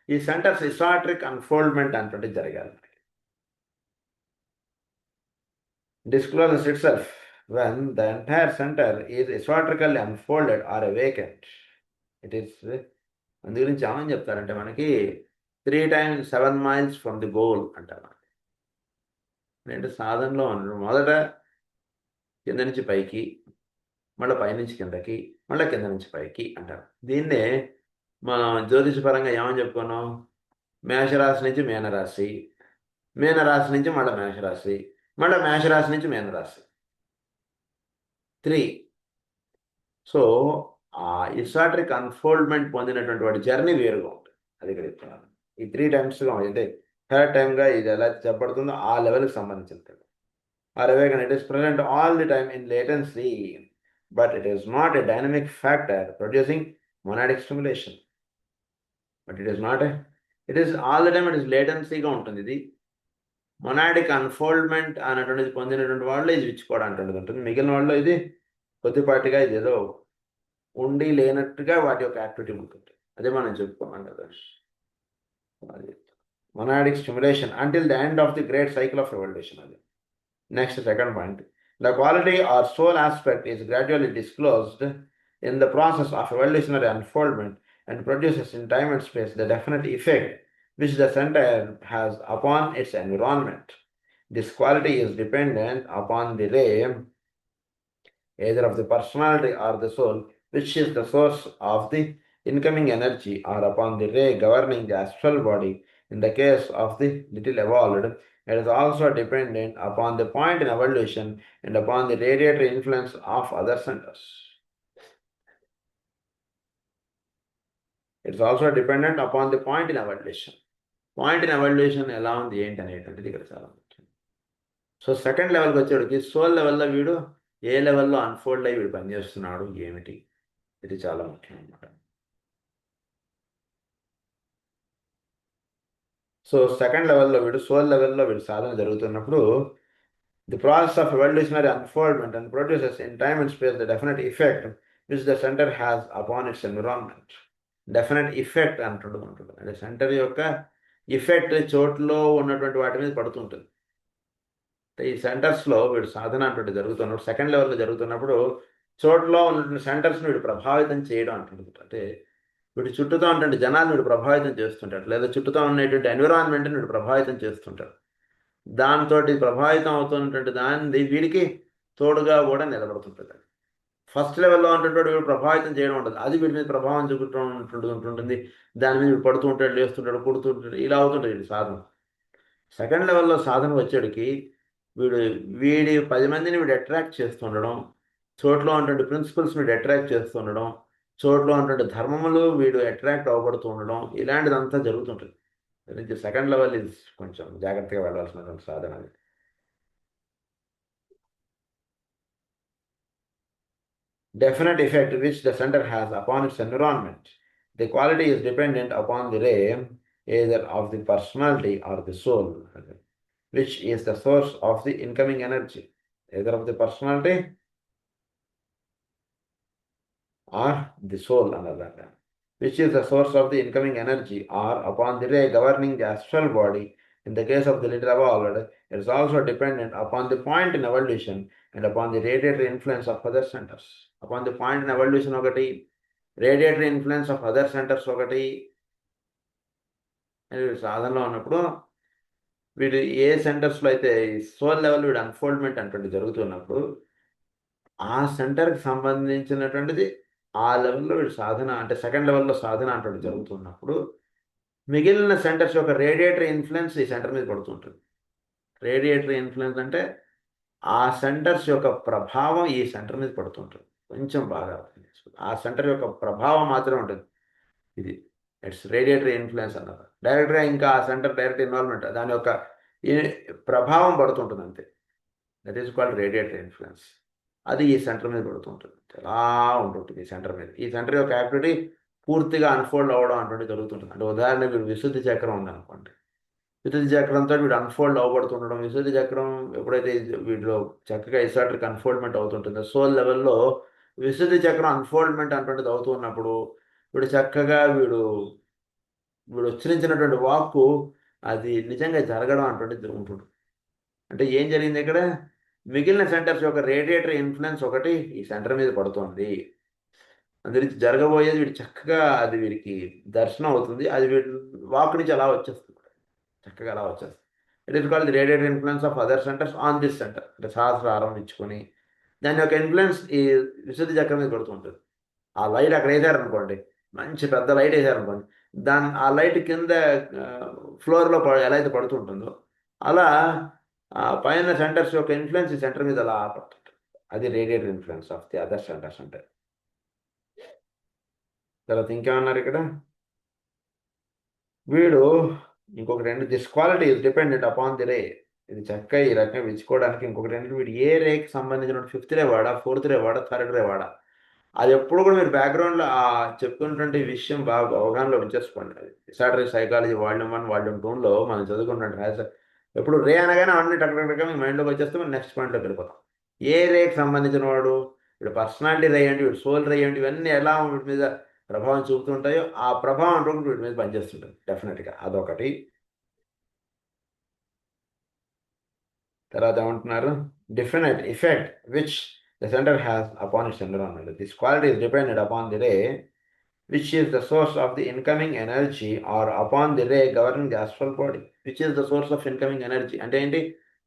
ఈ సెంటర్స్ ఎసాట్రిక్ అన్ఫోల్డ్మెంట్ అంటే జరగాలి. Discloses itself when the entire center is esoterically unfolded or awakened. It is అందు గురించి ఏమని చెప్తారంటే మనకి 3 times 7 miles from the goal అంటారు. అంటే సాధనలో మొదట కింద నుంచి పైకి, మళ్ళీ పైనుంచి కిందకి, మళ్ళీ కింద నుంచి పైకి అంటారు. దీన్నే మనం జ్యోతిషపరంగా ఏమని చెప్పుకున్నాం, మేషరాశి నుంచి మీనరాశి, మీనరాశి నుంచి మళ్ళీ మేషరాశి, మళ్ళీ మేషరాశి నుంచి మీనరాశి 3. సో ఆ ఎసాట్రిక్ అన్ఫోల్డ్మెంట్ పొందినటువంటి వాడి జర్నీ వేరుగా ఉంటుంది. అది ఇక్కడ చెప్తున్నాను. ఈ 3 టైమ్స్గా అంటే థర్డ్ టైమ్గా ఇది ఎలా చెప్పబడుతుందో ఆ లెవెల్కి సంబంధించింది. Or awaken it is present all the time in latency, but it is not a dynamic factor producing monadic stimulation. But it is not it is all the time, it is లేటెన్సీగా ఉంటుంది. ఇది monadic unfoldment అనేటువంటిది పొందినటువంటి వాళ్ళు ఇది ఇచ్చుకోవడం అనేటువంటిది ఉంటుంది. మిగిలిన వాళ్ళు ఇది కొద్దిపాటిగా ఇది ఏదో ఉండి లేనట్టుగా వాటి యొక్క యాక్టివిటీ ఉంటుంది. అదే మనం చెప్పుకోమం కదా, monadic stimulation until the end of the great cycle of evolution. అది next second point. The quality or soul aspect is gradually disclosed in the process of evolutionary unfoldment and produces in time and space the definite effect which the center has upon its environment. This quality is dependent upon the ray, either of the personality or the soul, which is the source of the incoming energy, or upon the ray governing the astral body. In the case of the little evolved, it is also dependent upon the point in evolution and upon the radiatory influence of other centers. It is also dependent upon the point in evolution. Point in evolution ఎలా ఉంది ఏంటి అనేటువంటిది ఇక్కడ చాలా ముఖ్యం. So second లెవెల్కి వచ్చేటికి soul లెవెల్లో వీడు ఏ లెవెల్లో అన్ఫోల్డ్ అయ్యి వీడు పనిచేస్తున్నాడు ఏమిటి, ఇది చాలా ముఖ్యం అన్నమాట. సో సెకండ్ లెవెల్లో వీడు సోల్ లెవెల్లో వీడు సాధన జరుగుతున్నప్పుడు the process of evolutionary unfoldment and produces in time and space the definite effect which the centre has upon its environment. Definite effect అంటుంటుంది అంటే సెంటర్ యొక్క ఇఫెక్ట్ చోట్లో ఉన్నటువంటి వాటి మీద పడుతుంటుంది. ఈ సెంటర్స్లో వీడు సాధన అంటుంటే జరుగుతున్నప్పుడు సెకండ్ లెవెల్లో జరుగుతున్నప్పుడు చోట్లో ఉన్నటువంటి సెంటర్స్ని వీడు ప్రభావితం చేయడం అంటుంది. అంటే వీడు చుట్టూతో ఉన్నటువంటి జనాన్ని వీడు ప్రభావితం చేస్తుంటాడు, లేదా చుట్టూతో ఉన్నటువంటి ఎన్విరాన్మెంట్ని వీడు ప్రభావితం చేస్తుంటాడు. దాంతో ప్రభావితం అవుతున్నటువంటి దాన్ని వీడికి తోడుగా కూడా నిలబడుతుంటుంది. ఫస్ట్ లెవెల్లో ఉంటుంటాడు వీడు ప్రభావితం చేయడం ఉంటుంది, అది వీడి మీద ప్రభావం చూపుతుంటుంది, దాని మీద వీడు పడుతూ ఉంటాడు, లేస్తుంటాడు, పుడుతుంటాడు, ఇలా అవుతుంటుంది వీడి సాధన. సెకండ్ లెవెల్లో సాధన వచ్చేటికి వీడి 10 మందిని వీడు అట్రాక్ట్ చేస్తుండడం, చోట్లో ఉన్నటువంటి ప్రిన్సిపల్స్ వీడు అట్రాక్ట్ చేస్తుండడం, చోట్లో ఉన్నటువంటి ధర్మములు వీడు అట్రాక్ట్ అవ్వబడుతూ ఉండడం, ఇలాంటిదంతా జరుగుతుంటుంది. సెకండ్ లెవెల్ ఇది కొంచెం జాగ్రత్తగా వెళ్ళాల్సినటువంటి సాధన. Definite effect which the center has upon its environment. The quality is dependent upon the ray, either of the personality or the soul, which is the source of the incoming energy. Either of the personality or the soul, another, which is the source of the incoming energy, or upon the ray governing the astral body. In the case of the little evolved, it is also dependent upon the point in evolution and upon the radiatory influence of other centers. Upon the point in evolution ఒకటి, radiatory influence of other centers ఒకటి. సాధనలో ఉన్నప్పుడు వీడు ఏ సెంటర్స్లో అయితే soul level వీడు unfoldment అంటే జరుగుతున్నప్పుడు ఆ సెంటర్కి సంబంధించినటువంటిది ఆ లెవెల్లో వీడు సాధన అంటే సెకండ్ లెవెల్లో సాధన అంటే జరుగుతున్నప్పుడు మిగిలిన సెంటర్స్ యొక్క రేడియేటరీ ఇన్ఫ్లుయెన్స్ ఈ సెంటర్ మీద పడుతుంటుంది. రేడియేటరీ ఇన్ఫ్లుయెన్స్ అంటే ఆ సెంటర్స్ యొక్క ప్రభావం ఈ సెంటర్ మీద పడుతుంటుంది. కొంచెం బాగా ఆ సెంటర్ యొక్క ప్రభావం మాత్రమే ఉంటుంది. ఇది ఇట్స్ రేడియేటరీ ఇన్ఫ్లుయెన్స్ అన్నారు. డైరెక్ట్గా ఇంకా ఆ సెంటర్ డైరెక్ట్ ఇన్వాల్వ్మెంట్ దాని యొక్క ప్రభావం పడుతుంటుంది అంతే. That is called radiatory influence. అది ఈ సెంటర్ మీద పడుతుంటుంది, చాలా ఉంటుంటుంది ఈ సెంటర్ మీద. ఈ సెంటర్ యొక్క యాక్టివిటీ పూర్తిగా అన్ఫోల్డ్ అవ్వడం అంటే జరుగుతుంటుంది. అంటే ఉదాహరణకు వీడు విశుద్ధి చక్రం ఉందనుకోండి, విశుద్ధి చక్రంతో వీడు అన్ఫోల్డ్ అవ్వబడుతుండడం. విశుద్ధి చక్రం ఎప్పుడైతే వీటిలో చక్కగా ఇసాట్రిక్ అన్ఫోల్డ్మెంట్ అవుతుంటుందో సోల్ లెవెల్లో విశుద్ధి చక్రం అన్ఫోల్డ్మెంట్ అటువంటిది అవుతూ ఉన్నప్పుడు వీడు చక్కగా వీడు ఉచ్చరించినటువంటి వాక్కు అది నిజంగా జరగడం అటువంటిది ఉంటుంది. అంటే ఏం జరిగింది ఇక్కడ, మిగిలిన సెంటర్స్ యొక్క రేడియేటరీ ఇన్ఫ్లుయెన్స్ ఒకటి ఈ సెంటర్ మీద పడుతుంది. అందురించి జరగబోయేది వీడు చక్కగా అది వీడికి దర్శనం అవుతుంది, అది వీడి వాక్ నుంచి అలా వచ్చేస్తుంది, చక్కగా అలా వచ్చేస్తుంది. It is called the radiatory influence of other centres on this centre. అంటే సహస్రారం ఇచ్చుకొని దాని యొక్క ఇన్ఫ్లుయెన్స్ ఈ విశుద్ధి చక్రం మీద పడుతుంటుంది. ఆ లైట్ అక్కడ వేసారనుకోండి, మంచి పెద్ద లైట్ వేసారనుకోండి, ఆ లైట్ కింద ఫ్లోర్లో ఎలా అయితే పడుతుంటుందో అలా పైన సెంటర్స్ యొక్క ఇన్ఫ్లుయెన్స్ ఈ సెంటర్ మీద అలా పడుతుంటుంది. అది radiatory influence of the other centres అంటే. తర్వాత ఇంకేమన్నారు ఇక్కడ, వీడు ఇంకొకటి ఏంటి, this quality is dependent upon the ray. ఇది చక్కగా ఈ రకంగా విచ్చుకోవడానికి ఇంకొకటి ఏంటంటే వీడు ఏ రేకి సంబంధించిన 5th రే వాడా, 4th రే వాడా, 3rd రే వాడా, అది ఎప్పుడు కూడా మీరు బ్యాక్గ్రౌండ్లో చెప్పుకున్నటువంటి విషయం బాగా అవగాహనలో ఉంచేసుకోండి. అది ఇసాటరీ సైకాలజీ వాల్యూమ్ 1 వాల్యూమ్ 2లో మనం చదువుకున్నట్టు ఎప్పుడు రే అనగానే అన్ని టక్కగా మీ మైండ్లోకి వచ్చేస్తే మనం నెక్స్ట్ పాయింట్లోకి వెళ్ళిపోతాం. ఏ రేకి సంబంధించిన వాడు, వీడు పర్సనాలిటీ రే ఏంటి, వీడు సోల్ రే ఏంటి, ఇవన్నీ ఎలా వీటి మీద ప్రభావం చూపుతుంటాయో ఆ ప్రభావం అంటూ వీటి మీద పనిచేస్తుంటుంది డెఫినెట్గా. అదొకటి. తర్వాత ఏమంటున్నారు, definite effect which the center has upon its environment. This quality is dependent upon the ray, which is the source of the incoming energy, or upon the ray governing the astral body, which is the source of incoming energy. అంటే ఏంటి,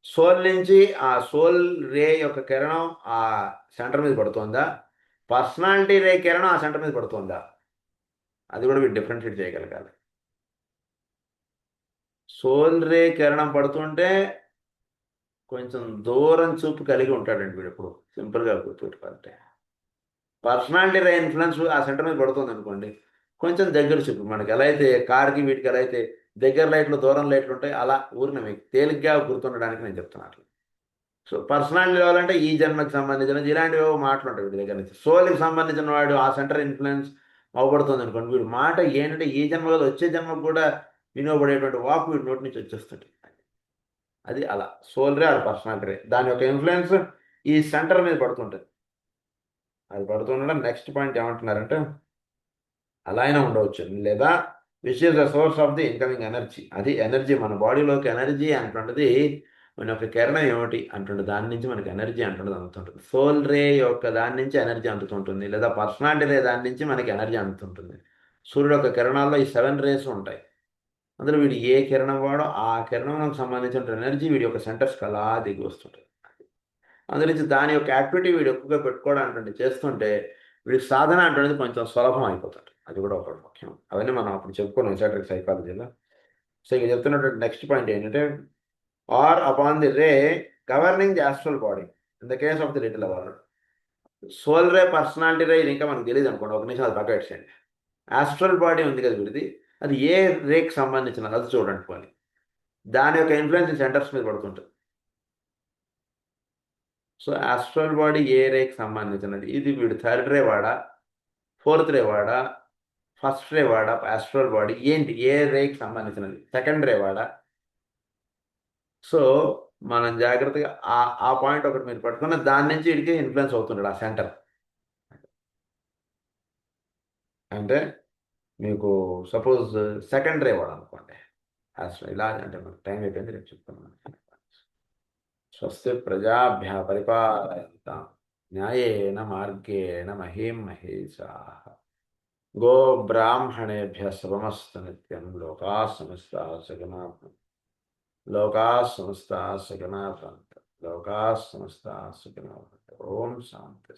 soul నుంచి ఆ soul రే యొక్క కిరణం ఆ centre మీద పడుతుందా, personality రే కిరణం ఆ సెంటర్ మీద పడుతుందా, అది కూడా మీరు డిఫరెన్షియేట్ చేయగలగాలి. సోల్ రే కిరణం పడుతుంటే కొంచెం దూరం చూపు కలిగి ఉంటాడండి వీడు, ఎప్పుడు సింపుల్గా గుర్తుపెట్టుకోవాలంటే. పర్సనాలిటీ రే ఇన్ఫ్లుయెన్స్ ఆ సెంటర్ మీద పడుతుంది అనుకోండి, కొంచెం దగ్గర చూపు. మనకి ఎలా అయితే కార్కి వీటికి ఎలా అయితే దగ్గర లైట్లు దూరం లైట్లు ఉంటాయి, అలా ఊరిన మీకు తేలిగ్గా గుర్తుండడానికి నేను చెప్తున్నాను. సో పర్సనాలిటీ కావాలంటే ఈ జన్మకి సంబంధించిన ఇలాంటివి మాటలు ఉంటాయి వీడి దగ్గర నుంచి. సోల్కి సంబంధించిన వాడు ఆ సెంటర్ ఇన్ఫ్లుయెన్స్ అవ్వబడుతుంది అనుకోండి, వీడు మాట ఏంటంటే ఈ జన్మ కాదు వచ్చే జన్మకు కూడా వినోబడేటువంటి వాక్ వీడి నోటి నుంచి వచ్చేస్తుంది. అది అలా సోల్ రే, అది పర్సనాలిటీ రే, దాని యొక్క ఇన్ఫ్లుయెన్స్ ఈ సెంటర్ మీద పడుతుంటుంది. అది పడుతుండడం నెక్స్ట్ పాయింట్ ఏమంటున్నారంటే అలా అయినా ఉండవచ్చు, లేదా which is the source of the incoming energy. అది ఎనర్జీ, మన బాడీలోకి ఎనర్జీ అంటుంటుంది. మన యొక్క కిరణం ఏమిటి అంటుంటుంది, దాని నుంచి మనకి ఎనర్జీ అంటుంటుంది, అందుతుంటుంది. సోల్ రే యొక్క దాని నుంచి ఎనర్జీ అందుతుంటుంది, లేదా పర్సనాలిటీ రే దాని నుంచి మనకి ఎనర్జీ అందుతుంటుంది. సూర్యుడు యొక్క కిరణాల్లో ఈ 7 రేస్ ఉంటాయి. అందులో వీడు ఏ కిరణం వాడో ఆ కిరణంకి సంబంధించిన ఎనర్జీ వీడి యొక్క సెంటర్స్కి అలా దిగి వస్తుంటుంది. అందు నుంచి దాని యొక్క యాక్టివిటీ వీడు ఎక్కువగా పెట్టుకోవడానికి చేస్తుంటే వీడికి సాధన అంటున్నది కొంచెం సులభం అయిపోతుంది. అది కూడా ఒకటి ముఖ్యం. అవన్నీ మనం అప్పుడు చెప్పుకున్నాం ఎసోటరిక్ సైకాలజీలో. సో ఇక చెప్తున్నటువంటి నెక్స్ట్ పాయింట్ ఏంటంటే, or upon the ray governing the astral body in the case of the little hour. Soul ray, personality ray, ఇది ఇంకా మనకు తెలియదు అనుకోండి, ఒక నిమిషం అది పక్క పెట్టండి. ఆస్ట్రల్ బాడీ ఉంది కదా వీడిది, అది ఏ రేకి సంబంధించినది అది చూడండి పోనీ. దాని యొక్క ఇన్ఫ్లుయెన్స్ సెంటర్స్ మీద పడుతుంటుంది. సో ఆస్ట్రల్ బాడీ ఏ రేకి సంబంధించినది, ఇది వీడు థర్డ్ రే వాడా, ఫోర్త్ రే వాడా, ఫస్ట్ రే వాడా, ఆస్ట్రల్ బాడీ ఏంటి, ఏ రేకి సంబంధించినది, సెకండ్ రే వాడా. సో మనం జాగ్రత్తగా ఆ పాయింట్ ఒకటి మీరు పట్టుకున్న దాని నుంచి వీడికి ఇన్ఫ్లుయెన్స్ అవుతుంటాడు ఆ సెంటర్. అంటే మీకు సపోజ్ సెకండ్ రే వాడు అనుకోండి, అసలు ఇలా అంటే మనకు టైం అయిపోయింది, రేపు చెప్తున్నాను. స్వస్తి ప్రజాభ్య పరిపాలయంతాం న్యాయేన మార్గేణ మహీం మహేశాః. గో బ్రాహ్మణేభ్య శుభమస్తు నిత్యం. లోకాః సమస్తాః సుఖినో భవంతు. లోకాః సమస్తాః సుఖినో భవంతు. లోకాః సమస్తాః సుఖినో భవంతు. ఓం శాంతి.